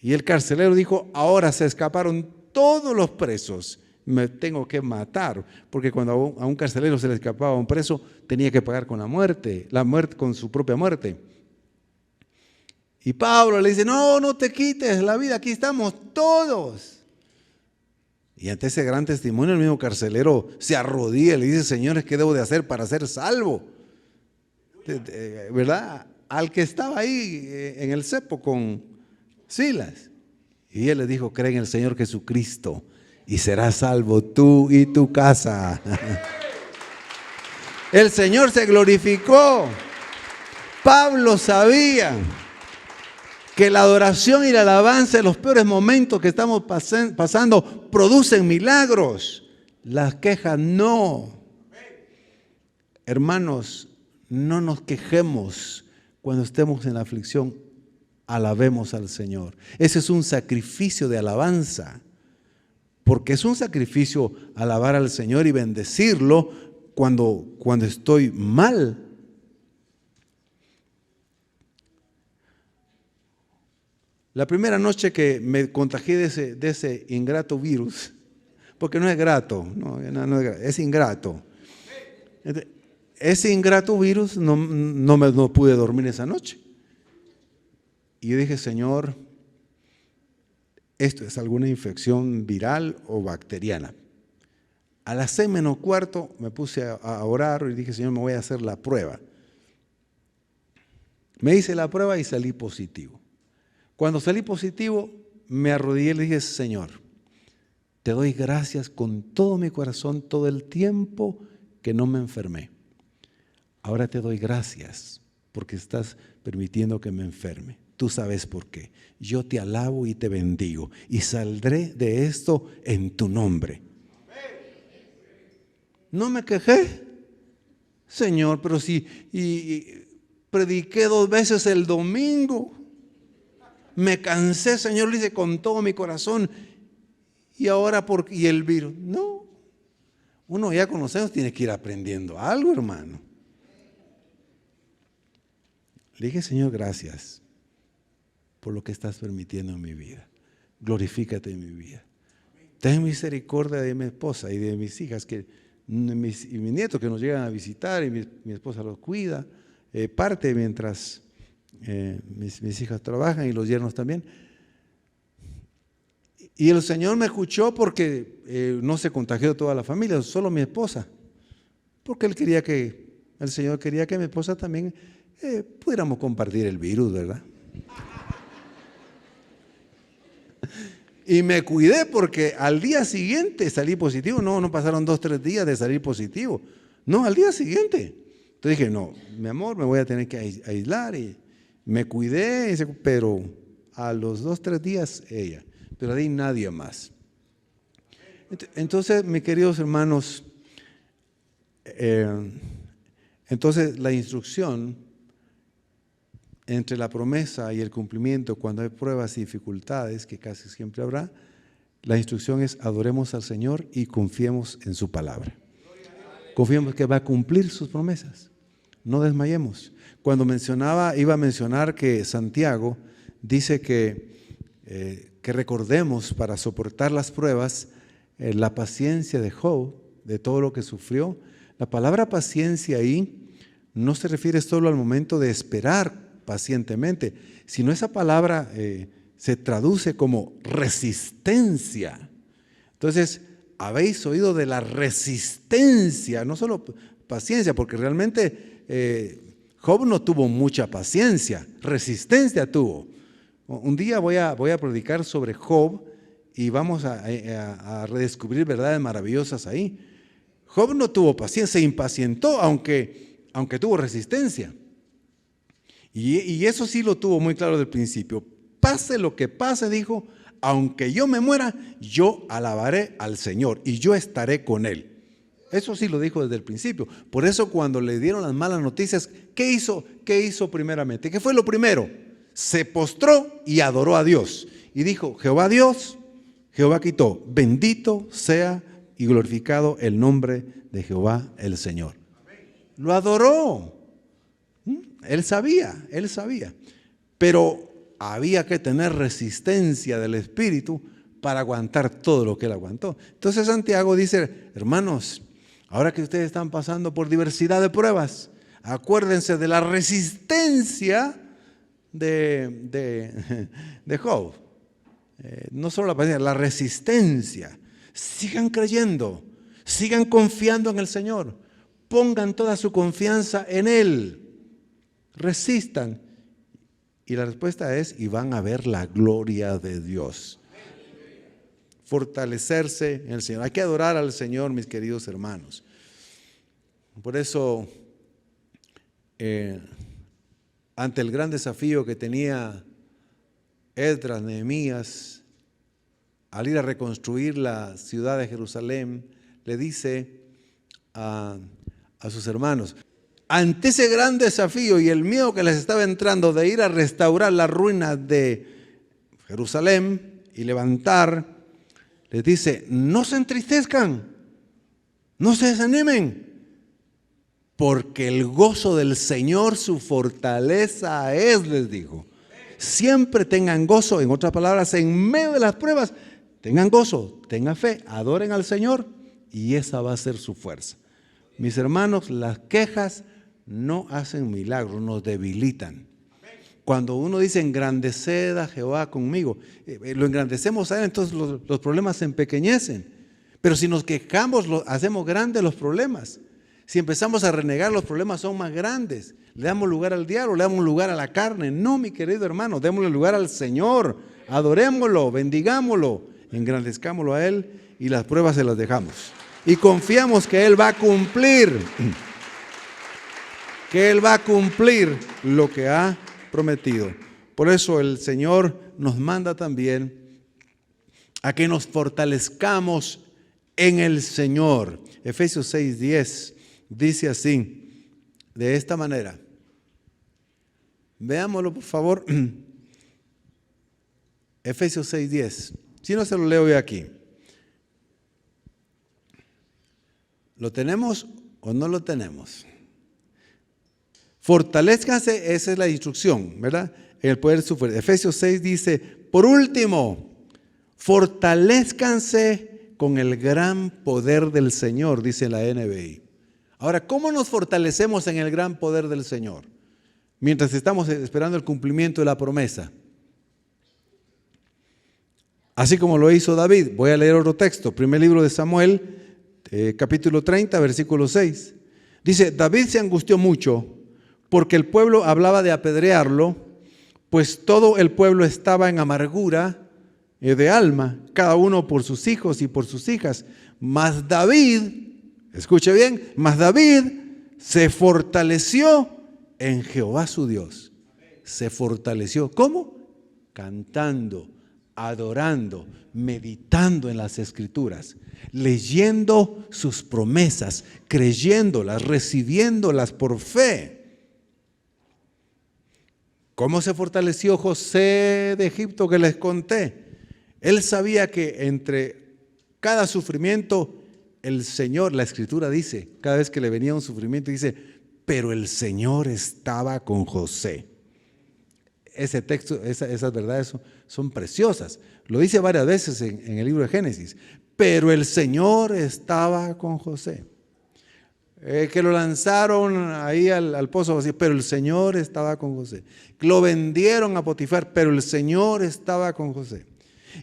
y el carcelero dijo, ahora se escaparon todos los presos, me tengo que matar, porque cuando a un carcelero se le escapaba un preso, tenía que pagar con la muerte con su propia muerte. Y Pablo le dice, no te quites la vida, aquí estamos todos. Y ante ese gran testimonio, el mismo carcelero se arrodilla y le dice, señores, ¿qué debo de hacer para ser salvo? ¿Verdad? Al que estaba ahí en el cepo con Silas. Y él le dijo, cree en el Señor Jesucristo y serás salvo tú y tu casa. El Señor se glorificó. Pablo sabía que la adoración y la alabanza en los peores momentos que estamos pasando producen milagros. Las quejas no. Hermanos, no nos quejemos cuando estemos en la aflicción. Alabemos al Señor. Ese es un sacrificio de alabanza. Porque es un sacrificio alabar al Señor y bendecirlo cuando estoy mal. La primera noche que me contagié de ese ingrato virus, porque no es grato, no es grato, es ingrato. Ese ingrato virus no pude dormir esa noche. Y yo dije, Señor, esto es alguna infección viral o bacteriana. A las 6:45 me puse a orar y dije, Señor, me voy a hacer la prueba. Me hice la prueba y salí positivo. Cuando salí positivo, me arrodillé y le dije, Señor, te doy gracias con todo mi corazón todo el tiempo que no me enfermé. Ahora te doy gracias porque estás permitiendo que me enferme. Tú sabes por qué. Yo te alabo y te bendigo y saldré de esto en tu nombre. No me quejé, Señor, pero si prediqué 2 veces el domingo. Me cansé, Señor, lo hice con todo mi corazón. Y ahora, ¿y el virus? No. Uno ya conocemos, tiene que ir aprendiendo algo, hermano. Le dije, Señor, gracias por lo que estás permitiendo en mi vida. Glorifícate en mi vida. Ten misericordia de mi esposa y de mis hijas, y mis nietos que nos llegan a visitar, y mi esposa los cuida, parte mientras mis hijas trabajan y los yernos también. Y el Señor me escuchó porque no se contagió toda la familia, solo mi esposa. Porque el Señor quería que mi esposa también pudiéramos compartir el virus, ¿verdad? Y me cuidé porque al día siguiente salí positivo. No pasaron 2-3 días de salir positivo. No, al día siguiente. Entonces dije, no, mi amor, me voy a tener que aislar. Y me cuidé, pero a los 2-3 días ella. Pero de ahí nadie más. Entonces, mis queridos hermanos, entonces la instrucción entre la promesa y el cumplimiento, cuando hay pruebas y dificultades, que casi siempre habrá, la instrucción es adoremos al Señor y confiemos en su palabra. Confiemos que va a cumplir sus promesas. No desmayemos. Cuando iba a mencionar que Santiago dice que recordemos para soportar las pruebas la paciencia de Job, de todo lo que sufrió. La palabra paciencia ahí no se refiere solo al momento de esperar pacientemente, sino esa palabra se traduce como resistencia. Entonces, habéis oído de la resistencia, no solo paciencia, porque realmente Job no tuvo mucha paciencia, resistencia tuvo. Un día voy a predicar sobre Job y vamos a redescubrir verdades maravillosas ahí. Job no tuvo paciencia, se impacientó, aunque tuvo resistencia. Y eso sí lo tuvo muy claro desde el principio. Pase lo que pase, dijo, aunque yo me muera, yo alabaré al Señor y yo estaré con Él. Eso sí lo dijo desde el principio. Por eso cuando le dieron las malas noticias, ¿qué hizo primeramente? ¿Qué fue lo primero? Se postró y adoró a Dios. Y dijo, Jehová Dios, Jehová quitó, bendito sea y glorificado el nombre de Jehová el Señor. Lo adoró. Él sabía, pero había que tener resistencia del Espíritu para aguantar todo lo que él aguantó. Entonces Santiago dice, hermanos, ahora que ustedes están pasando por diversidad de pruebas, acuérdense de la resistencia de Job. No solo la paciencia, la resistencia. Sigan creyendo, sigan confiando en el Señor, pongan toda su confianza en Él. Resistan. Y la respuesta es, y van a ver la gloria de Dios. Fortalecerse en el Señor. Hay que adorar al Señor, mis queridos hermanos. Por eso, ante el gran desafío que tenía Esdras, Nehemías, al ir a reconstruir la ciudad de Jerusalén, le dice a sus hermanos, ante ese gran desafío y el miedo que les estaba entrando de ir a restaurar las ruinas de Jerusalén y levantar, les dice, no se entristezcan, no se desanimen, porque el gozo del Señor su fortaleza es, les dijo. Siempre tengan gozo, en otras palabras, en medio de las pruebas, Tengan gozo, tengan fe, adoren al Señor y esa va a ser su fuerza. Mis hermanos, las quejas no hacen milagros, nos debilitan. Cuando uno dice engrandeced a Jehová conmigo, lo engrandecemos a Él, entonces los problemas se empequeñecen. Pero si nos quejamos, hacemos grandes los problemas. Si empezamos a renegar, los problemas son más grandes. Le damos lugar al diablo, le damos lugar a la carne. No, mi querido hermano, démosle lugar al Señor. Adorémoslo, bendigámoslo, engrandezcámoslo a Él y las pruebas se las dejamos. Y confiamos que Él va a cumplir, lo que ha prometido. Por eso el Señor nos manda también a que nos fortalezcamos en el Señor. Efesios 6:10 dice así, de esta manera. Veámoslo por favor. Efesios 6:10. Si no se lo leo yo aquí. ¿Lo tenemos o no lo tenemos? Fortalezcanse, esa es la instrucción, ¿verdad? En el poder de su fuerza. Efesios 6 dice, por último, fortalezcanse con el gran poder del Señor, dice la NBI. Ahora, ¿cómo nos fortalecemos en el gran poder del Señor? Mientras estamos esperando el cumplimiento de la promesa. Así como lo hizo David. Voy a leer otro texto. Primer libro de Samuel, capítulo 30, versículo 6. Dice, David se angustió mucho porque el pueblo hablaba de apedrearlo, pues todo el pueblo estaba en amargura de alma, cada uno por sus hijos y por sus hijas. Mas David, escuche bien, mas David se fortaleció en Jehová su Dios. Se fortaleció. ¿Cómo? Cantando, adorando, meditando en las Escrituras, leyendo sus promesas, creyéndolas, recibiéndolas por fe. ¿Cómo se fortaleció José de Egipto que les conté? Él sabía que entre cada sufrimiento el Señor, la Escritura dice, cada vez que le venía un sufrimiento dice, pero el Señor estaba con José. Ese texto, esas verdades son preciosas. Lo dice varias veces en el libro de Génesis. Pero el Señor estaba con José. Que lo lanzaron ahí al pozo vacío, pero el Señor estaba con José. Lo vendieron a Potifar, pero el Señor estaba con José.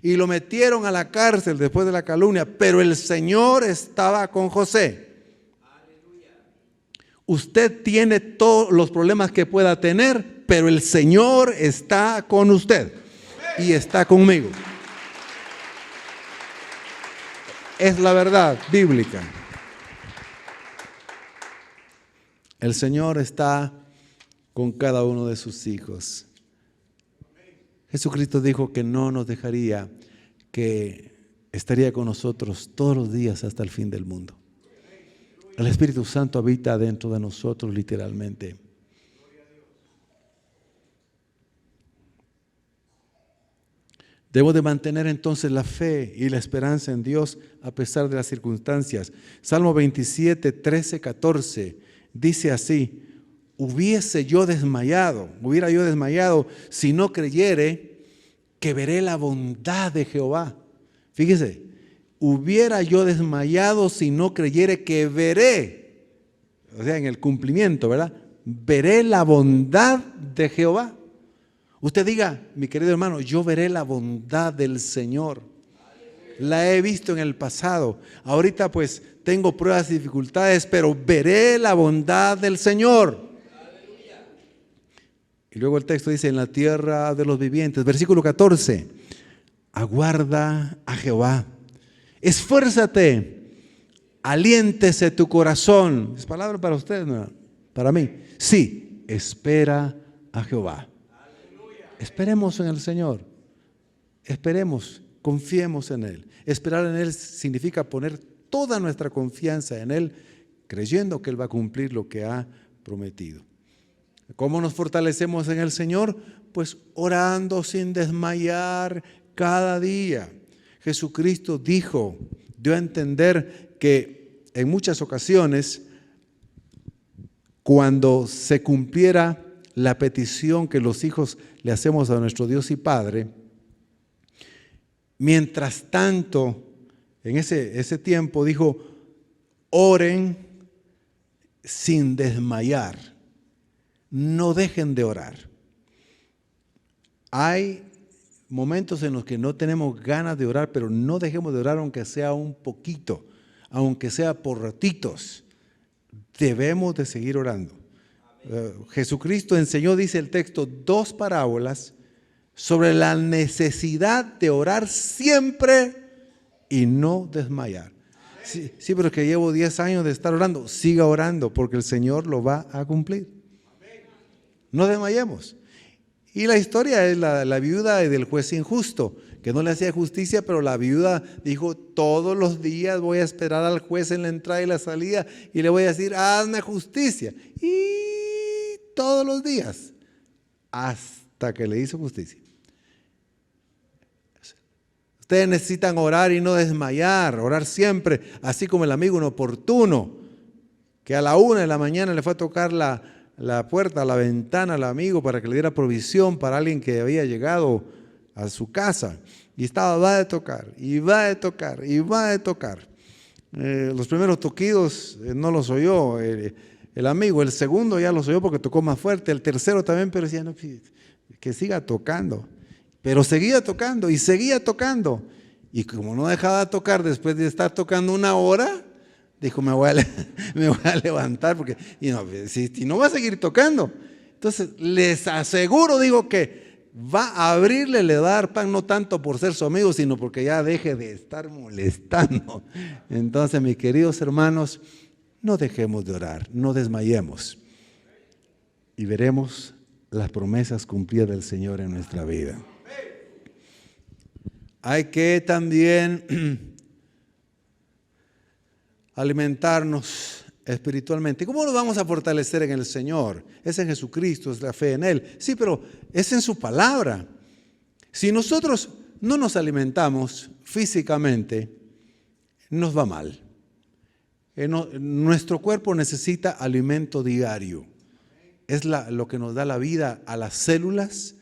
Y lo metieron a la cárcel después de la calumnia, pero el Señor estaba con José. Usted tiene todos los problemas que pueda tener, pero el Señor está con usted y está conmigo. Es la verdad bíblica. El Señor está con cada uno de sus hijos. Jesucristo dijo que no nos dejaría, que estaría con nosotros todos los días hasta el fin del mundo. El Espíritu Santo habita dentro de nosotros literalmente. Debo de mantener entonces la fe y la esperanza en Dios a pesar de las circunstancias. Salmo 27, 13, 14 dice así, hubiera yo desmayado si no creyere que veré la bondad de Jehová. Fíjese, hubiera yo desmayado si no creyere que veré, o sea, en el cumplimiento, ¿verdad? Veré la bondad de Jehová. Usted diga, mi querido hermano, yo veré la bondad del Señor. La he visto en el pasado. Ahorita pues tengo pruebas y dificultades, pero veré la bondad del Señor. Y luego el texto dice, en la tierra de los vivientes. Versículo 14. Aguarda a Jehová. Esfuérzate. Aliéntese tu corazón. ¿Es palabra para usted? No, para mí. Sí, espera a Jehová. Esperemos en el Señor. Esperemos, confiemos en Él. Esperar en Él significa poner toda nuestra confianza en Él, creyendo que Él va a cumplir lo que ha prometido. ¿Cómo nos fortalecemos en el Señor? Pues orando sin desmayar cada día. Jesucristo dio a entender que en muchas ocasiones, cuando se cumpliera la petición que los hijos le hacemos a nuestro Dios y Padre, Mientras tanto, en ese tiempo dijo, oren sin desmayar. No dejen de orar. Hay momentos en los que no tenemos ganas de orar, pero no dejemos de orar aunque sea un poquito, aunque sea por ratitos. Debemos de seguir orando. Jesucristo enseñó, dice el texto, 2 parábolas sobre la necesidad de orar siempre y no desmayar. Sí, pero es que llevo 10 años de estar orando. Siga orando porque el Señor lo va a cumplir. No desmayemos. Y la historia es la viuda del juez injusto, que no le hacía justicia, pero la viuda dijo, todos los días voy a esperar al juez en la entrada y la salida y le voy a decir, hazme justicia. Y todos los días, hasta que le hizo justicia. Ustedes necesitan orar y no desmayar, orar siempre, así como el amigo inoportuno, que a la 1 de la mañana le fue a tocar la puerta, la ventana al amigo para que le diera provisión para alguien que había llegado a su casa. Y va de tocar, y va de tocar, y va de tocar. Los primeros toquidos no los oyó el amigo, el segundo ya los oyó porque tocó más fuerte, el tercero también, pero decía, no, que siga tocando. Pero seguía tocando y seguía tocando. Y como no dejaba de tocar después de estar tocando 1 hora, dijo, me voy a levantar porque si no va a seguir tocando. Entonces, les aseguro, digo, que va a abrirle, le va a dar pan, no tanto por ser su amigo, sino porque ya deje de estar molestando. Entonces, mis queridos hermanos, no dejemos de orar, no desmayemos. Y veremos las promesas cumplidas del Señor en nuestra vida. Hay que también alimentarnos espiritualmente. ¿Cómo nos vamos a fortalecer en el Señor? Es en Jesucristo, es la fe en Él. Sí, pero es en su palabra. Si nosotros no nos alimentamos físicamente, nos va mal. Nuestro cuerpo necesita alimento diario. Es lo que nos da la vida a las células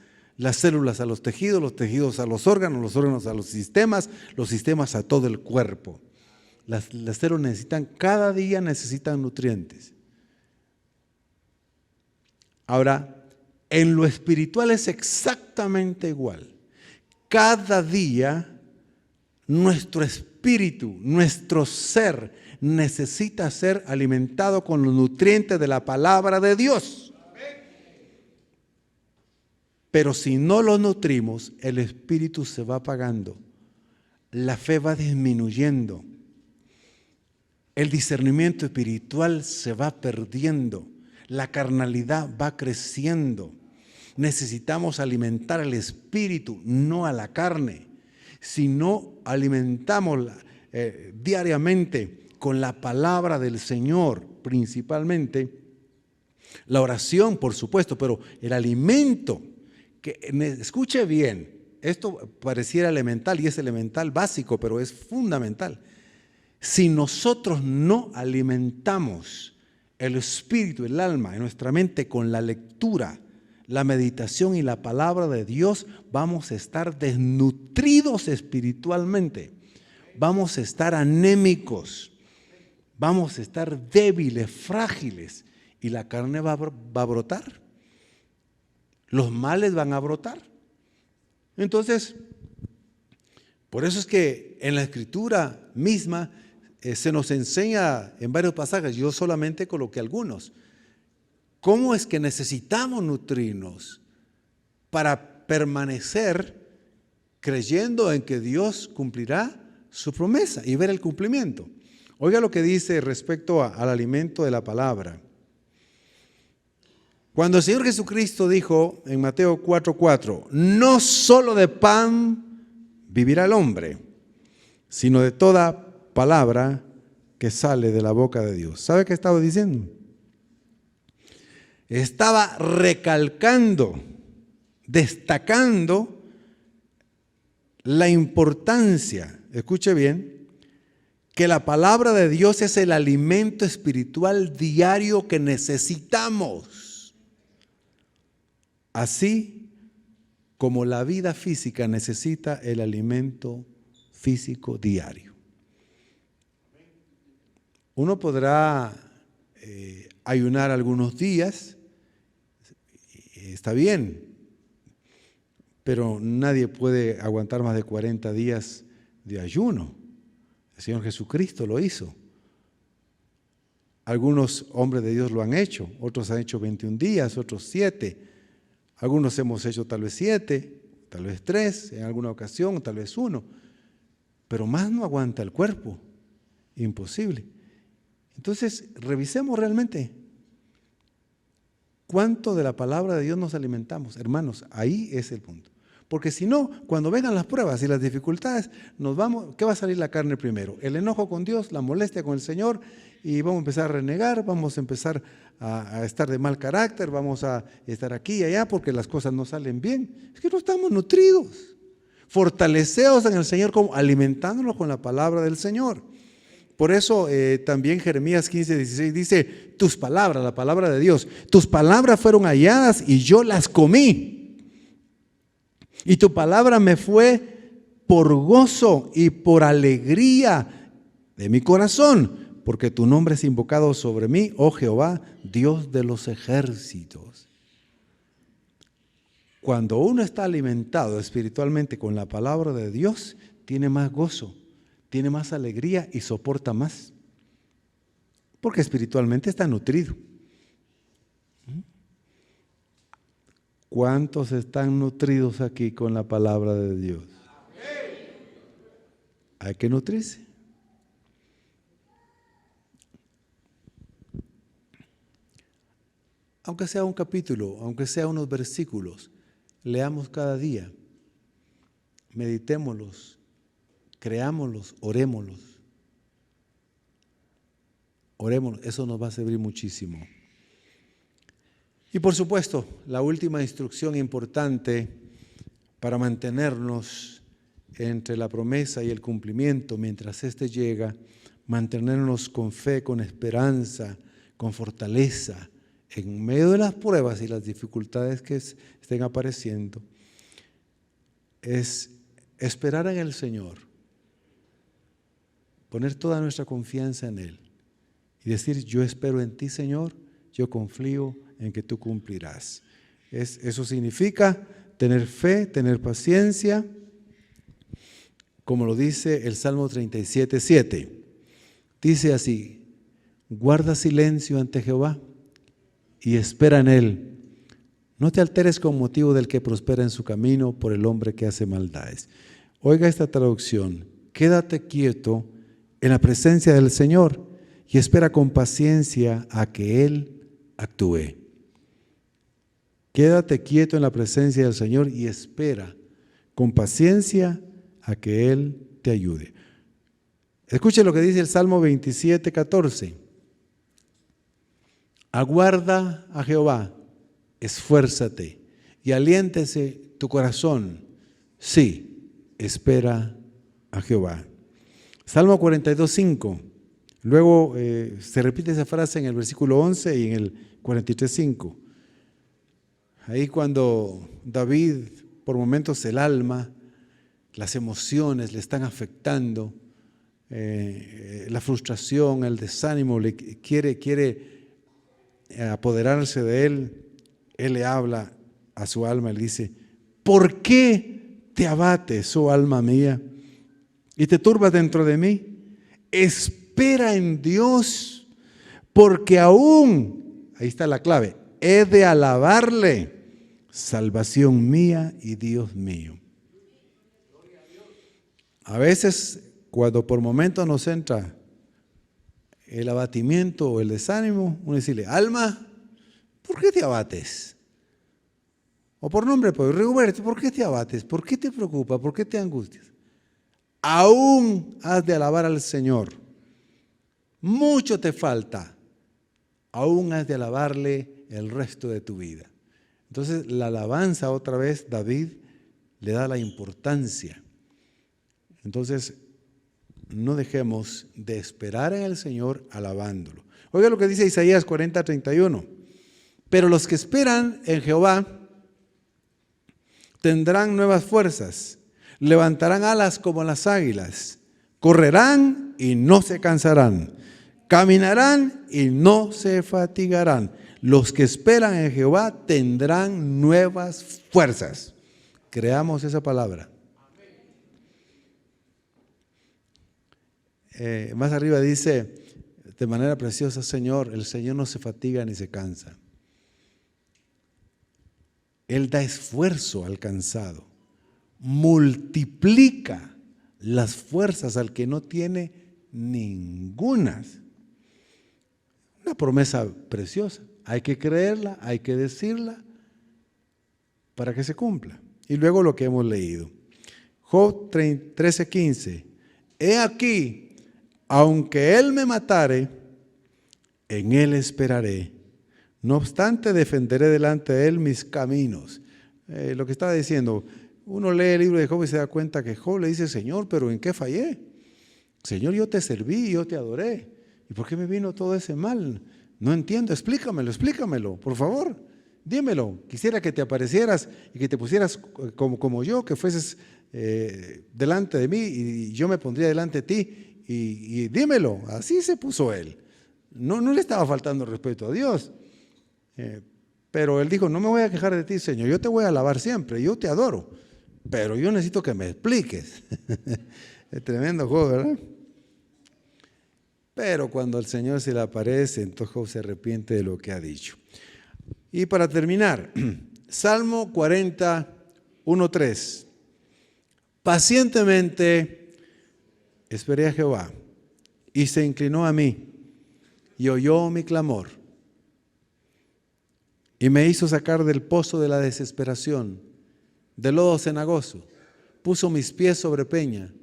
a los tejidos a los órganos a los sistemas a todo el cuerpo. Las células cada día necesitan nutrientes. Ahora, en lo espiritual es exactamente igual. Cada día nuestro espíritu, nuestro ser necesita ser alimentado con los nutrientes de la palabra de Dios. Pero si no lo nutrimos, el espíritu se va apagando, la fe va disminuyendo, el discernimiento espiritual se va perdiendo, la carnalidad va creciendo. Necesitamos alimentar al espíritu, no a la carne. Si no alimentamos diariamente con la palabra del Señor, principalmente, la oración, por supuesto, pero el alimento, escuche bien, esto pareciera elemental y es elemental básico, pero es fundamental. Si nosotros no alimentamos el espíritu, el alma, en nuestra mente con la lectura, la meditación y la palabra de Dios, vamos a estar desnutridos espiritualmente, vamos a estar anémicos, vamos a estar débiles, frágiles y la carne va a brotar. Los males van a brotar. Entonces, por eso es que en la Escritura misma se nos enseña en varios pasajes, yo solamente coloqué algunos, cómo es que necesitamos nutrirnos para permanecer creyendo en que Dios cumplirá su promesa y ver el cumplimiento. Oiga lo que dice respecto al alimento de la palabra. Cuando el Señor Jesucristo dijo en Mateo 4:4, no solo de pan vivirá el hombre, sino de toda palabra que sale de la boca de Dios. ¿Sabe qué estaba diciendo? Estaba recalcando, destacando la importancia, escuche bien, que la palabra de Dios es el alimento espiritual diario que necesitamos. Así como la vida física necesita el alimento físico diario. Uno podrá ayunar algunos días, está bien, pero nadie puede aguantar más de 40 días de ayuno. El Señor Jesucristo lo hizo. Algunos hombres de Dios lo han hecho, otros han hecho 21 días, otros 7. Algunos hemos hecho tal vez 7, tal vez 3, en alguna ocasión, tal vez 1. Pero más no aguanta el cuerpo. Imposible. Entonces, revisemos realmente cuánto de la palabra de Dios nos alimentamos. Hermanos, ahí es el punto. Porque si no, cuando vengan las pruebas y las dificultades, ¿qué va a salir la carne primero? El enojo con Dios, la molestia con el Señor, y vamos a empezar a renegar, vamos a empezar a estar de mal carácter, vamos a estar aquí y allá porque las cosas no salen bien. Es que no estamos nutridos. Fortaleceos en el Señor como alimentándonos con la palabra del Señor. Por eso también Jeremías 15:16 dice, tus palabras, la palabra de Dios, tus palabras fueron halladas y yo las comí. Y tu palabra me fue por gozo y por alegría de mi corazón, porque tu nombre es invocado sobre mí, oh Jehová, Dios de los ejércitos. Cuando uno está alimentado espiritualmente con la palabra de Dios, tiene más gozo, tiene más alegría y soporta más, porque espiritualmente está nutrido. ¿Cuántos están nutridos aquí con la palabra de Dios? Hay que nutrirse. Aunque sea un capítulo, aunque sea unos versículos, leamos cada día, meditémoslos, creámoslos, orémoslos. Orémoslos, eso nos va a servir muchísimo. Y por supuesto, la última instrucción importante para mantenernos entre la promesa y el cumplimiento mientras éste llega, mantenernos con fe, con esperanza, con fortaleza, en medio de las pruebas y las dificultades que estén apareciendo, es esperar en el Señor, poner toda nuestra confianza en Él y decir, yo espero en ti, Señor, yo confío en que tú cumplirás. Eso significa tener fe, tener paciencia, como lo dice el Salmo 37:7. Dice así, guarda silencio ante Jehová y espera en Él. No te alteres con motivo del que prospera en su camino por el hombre que hace maldades. Oiga esta traducción, quédate quieto en la presencia del Señor y espera con paciencia a que Él actúe. Quédate quieto en la presencia del Señor y espera con paciencia a que Él te ayude. Escuche lo que dice el Salmo 27:14. Aguarda a Jehová, esfuérzate y aliéntese tu corazón. Sí, espera a Jehová. Salmo 42:5. Luego se repite esa frase en el versículo 11 y en el 43:5. Ahí cuando David, por momentos el alma, las emociones le están afectando, la frustración, el desánimo, quiere apoderarse de él, él le habla a su alma, le dice, ¿por qué te abates, oh alma mía, y te turbas dentro de mí? Espera en Dios, porque aún, ahí está la clave, he de alabarle, salvación mía y Dios mío. A veces, cuando por momentos nos entra el abatimiento o el desánimo, uno dice, alma, ¿por qué te abates? O por nombre, pues, Rigoberto, ¿por qué te abates? ¿Por qué te preocupa? ¿Por qué te angustias? Aún has de alabar al Señor. Mucho te falta. Aún has de alabarle el resto de tu vida. Entonces, la alabanza, otra vez, David le da la importancia. Entonces, no dejemos de esperar en el Señor alabándolo. Oiga lo que dice Isaías 40:31. Pero los que esperan en Jehová tendrán nuevas fuerzas, levantarán alas como las águilas, correrán y no se cansarán, caminarán y no se fatigarán. Los que esperan en Jehová tendrán nuevas fuerzas. Creamos esa palabra. Más arriba dice de manera preciosa, Señor, el Señor no se fatiga ni se cansa. Él da esfuerzo al cansado, multiplica las fuerzas al que no tiene ningunas. Una promesa preciosa. Hay que creerla, hay que decirla para que se cumpla. Y luego lo que hemos leído. Job 13:15. He aquí, aunque él me matare, en él esperaré. No obstante, defenderé delante de él mis caminos. Lo que estaba diciendo, uno lee el libro de Job y se da cuenta que Job le dice, Señor, ¿pero en qué fallé? Señor, yo te serví, yo te adoré. ¿Y por qué me vino todo ese mal? No entiendo, explícamelo, por favor, dímelo. Quisiera que te aparecieras y que te pusieras como yo, que fueses delante de mí y yo me pondría delante de ti y dímelo. Así se puso él. No le estaba faltando respeto a Dios. Pero él dijo, no me voy a quejar de ti, Señor, yo te voy a alabar siempre, yo te adoro, pero yo necesito que me expliques. Es tremendo Job, ¿verdad? Pero cuando el Señor se le aparece, entonces Job se arrepiente de lo que ha dicho. Y para terminar, Salmo 40:1-3. Pacientemente esperé a Jehová y se inclinó a mí y oyó mi clamor y me hizo sacar del pozo de la desesperación, del lodo cenagoso. Puso mis pies sobre peña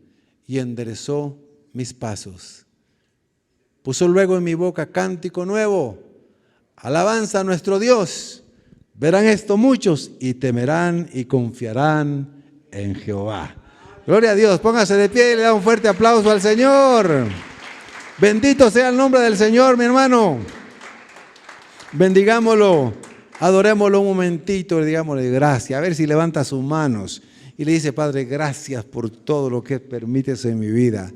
y enderezó mis pasos. Puso luego en mi boca cántico nuevo, alabanza a nuestro Dios. Verán esto muchos y temerán y confiarán en Jehová. Gloria a Dios, póngase de pie y le da un fuerte aplauso al Señor. Bendito sea el nombre del Señor, mi hermano. Bendigámoslo, adorémoslo un momentito, digámosle gracias. A ver si levanta sus manos y le dice, Padre, gracias por todo lo que permites en mi vida.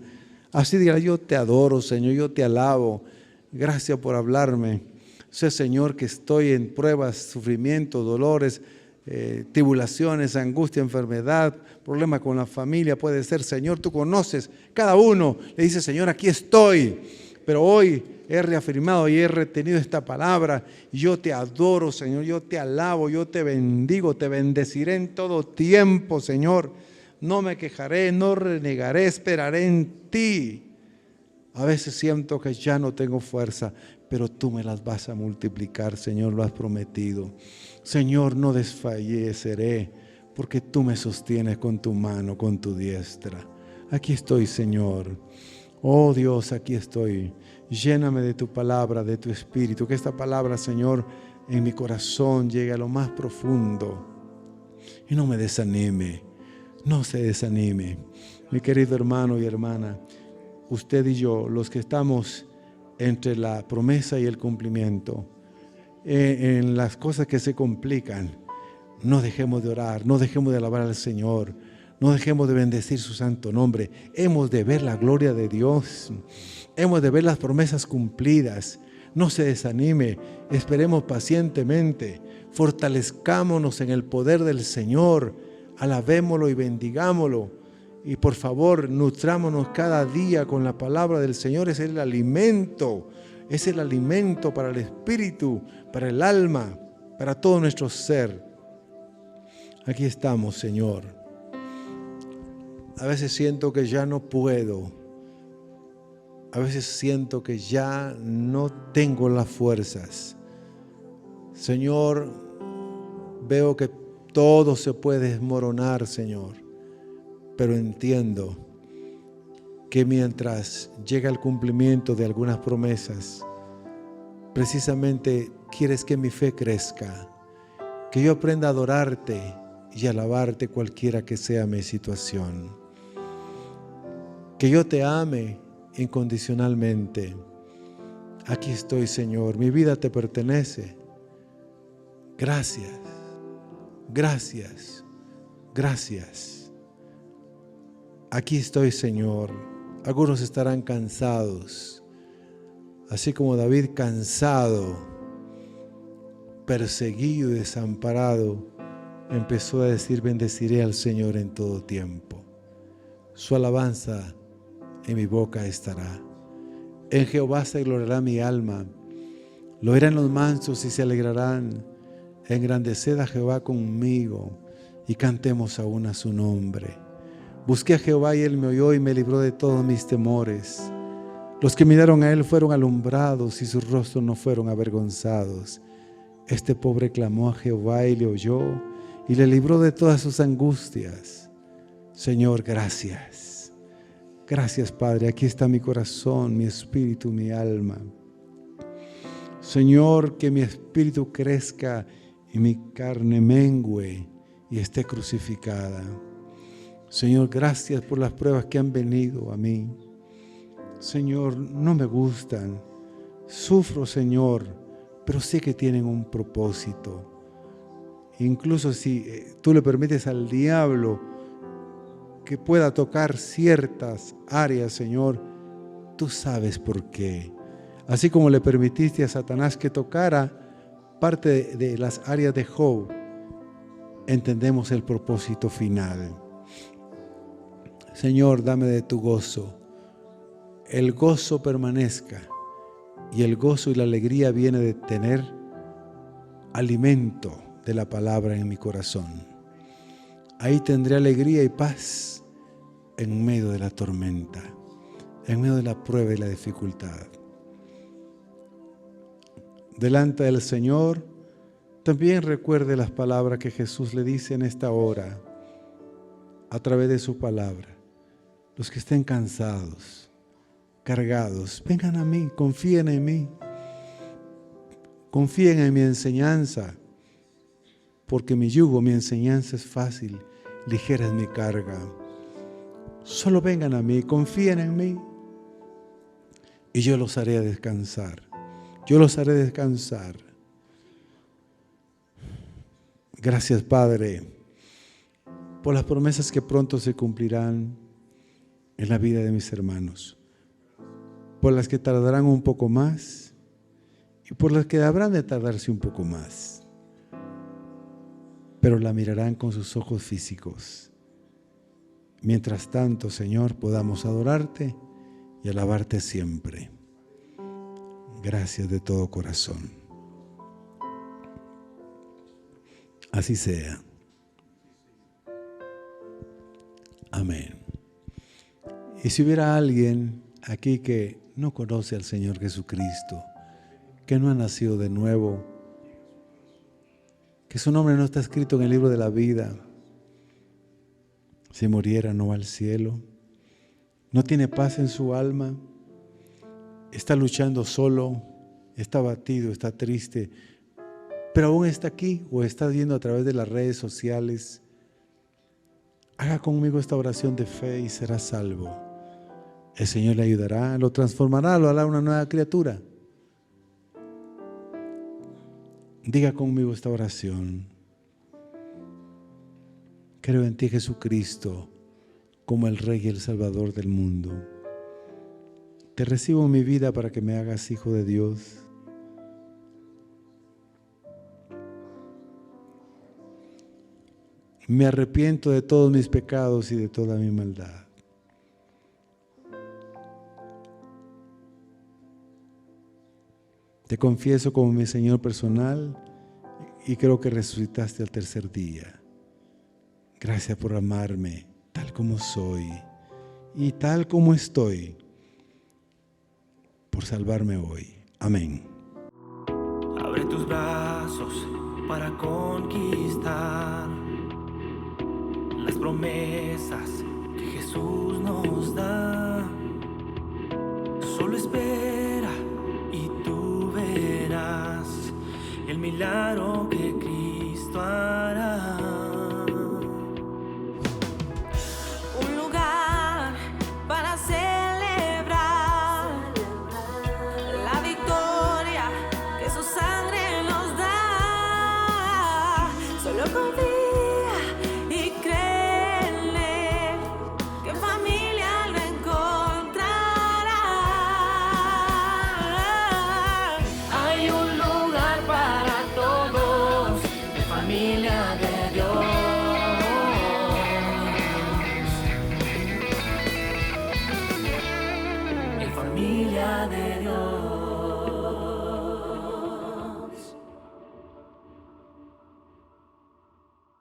Así diga, yo te adoro, Señor, yo te alabo. Gracias por hablarme. Sé, Señor, que estoy en pruebas, sufrimientos, dolores, tribulaciones, angustia, enfermedad, problemas con la familia. Puede ser, Señor, tú conoces cada uno. Le dice, Señor, aquí estoy. Pero hoy he reafirmado y he retenido esta palabra. Yo te adoro, Señor, yo te alabo, yo te bendigo, te bendeciré en todo tiempo, Señor. No me quejaré, no renegaré, esperaré en ti. A veces siento que ya no tengo fuerza, pero tú me las vas a multiplicar, Señor, lo has prometido. Señor, no desfalleceré, porque tú me sostienes con tu mano, con tu diestra. Aquí estoy, Señor. Oh Dios, aquí estoy. Lléname de tu palabra, de tu espíritu. Que esta palabra, Señor, en mi corazón llegue a lo más profundo. Y no me desanime. No se desanime. Mi querido hermano y hermana, usted y yo, los que estamos entre la promesa y el cumplimiento, en las cosas que se complican, no dejemos de orar, no dejemos de alabar al Señor, no dejemos de bendecir su santo nombre. Hemos de ver la gloria de Dios, hemos de ver las promesas cumplidas. No se desanime, esperemos pacientemente, fortalezcámonos en el poder del Señor, alabémoslo y bendigámoslo. Y por favor, nutrámonos cada día con la palabra del Señor. Es el alimento para el espíritu, para el alma, para todo nuestro ser. Aquí estamos, Señor. A veces siento que ya no puedo. A veces siento que ya no tengo las fuerzas. Señor, veo que todo se puede desmoronar, Señor. Pero entiendo que mientras llega el cumplimiento de algunas promesas, precisamente quieres que mi fe crezca, que yo aprenda a adorarte y alabarte cualquiera que sea mi situación, que yo te ame incondicionalmente. Aquí estoy, Señor, mi vida te pertenece. Gracias, gracias, gracias. Aquí estoy, Señor. Algunos estarán cansados, así como David, cansado, perseguido y desamparado, empezó a decir: bendeciré al Señor en todo tiempo. Su alabanza en mi boca estará. En Jehová se gloriará mi alma. Lo oirán los mansos y se alegrarán. Engrandeced a Jehová conmigo y cantemos aún a su nombre. Busqué a Jehová y Él me oyó y me libró de todos mis temores. Los que miraron a Él fueron alumbrados y sus rostros no fueron avergonzados. Este pobre clamó a Jehová y le oyó y le libró de todas sus angustias. Señor, gracias. Gracias, Padre. Aquí está mi corazón, mi espíritu, mi alma. Señor, que mi espíritu crezca y mi carne mengüe y esté crucificada. Señor, gracias por las pruebas que han venido a mí. Señor, no me gustan. Sufro, Señor, pero sé que tienen un propósito. Incluso si tú le permites al diablo que pueda tocar ciertas áreas, Señor, tú sabes por qué. Así como le permitiste a Satanás que tocara parte de las áreas de Job, entendemos el propósito final. Señor, dame de tu gozo. El gozo permanezca, y el gozo y la alegría viene de tener alimento de la palabra en mi corazón. Ahí tendré alegría y paz en medio de la tormenta, en medio de la prueba y la dificultad. Delante del Señor, también recuerde las palabras que Jesús le dice en esta hora, a través de su palabra. Los que estén cansados, cargados, vengan a mí, confíen en mí. Confíen en mi enseñanza, porque mi yugo, mi enseñanza es fácil, ligera es mi carga. Solo vengan a mí, confíen en mí, y yo los haré descansar. Yo los haré descansar. Gracias, Padre, por las promesas que pronto se cumplirán en la vida de mis hermanos, por las que tardarán un poco más y por las que habrán de tardarse un poco más, pero la mirarán con sus ojos físicos. Mientras tanto, Señor, podamos adorarte y alabarte siempre. Gracias de todo corazón. Así sea. Amén. Y si hubiera alguien aquí que no conoce al Señor Jesucristo, que no ha nacido de nuevo, que su nombre no está escrito en el libro de la vida, si muriera no va al cielo, no tiene paz en su alma, está luchando solo, está abatido, está triste, pero aún está aquí o está viendo a través de las redes sociales, haga conmigo esta oración de fe y será salvo. El Señor le ayudará, lo transformará, lo hará una nueva criatura. Diga conmigo esta oración. Creo en ti, Jesucristo, como el Rey y el Salvador del mundo. Te recibo en mi vida para que me hagas hijo de Dios. Me arrepiento de todos mis pecados y de toda mi maldad. Te confieso como mi Señor personal y creo que resucitaste al tercer día. Gracias por amarme tal como soy y tal como estoy, por salvarme hoy. Amén. Abre tus brazos para conquistar las promesas que Jesús nos da. Solo espera y tú verás el milagro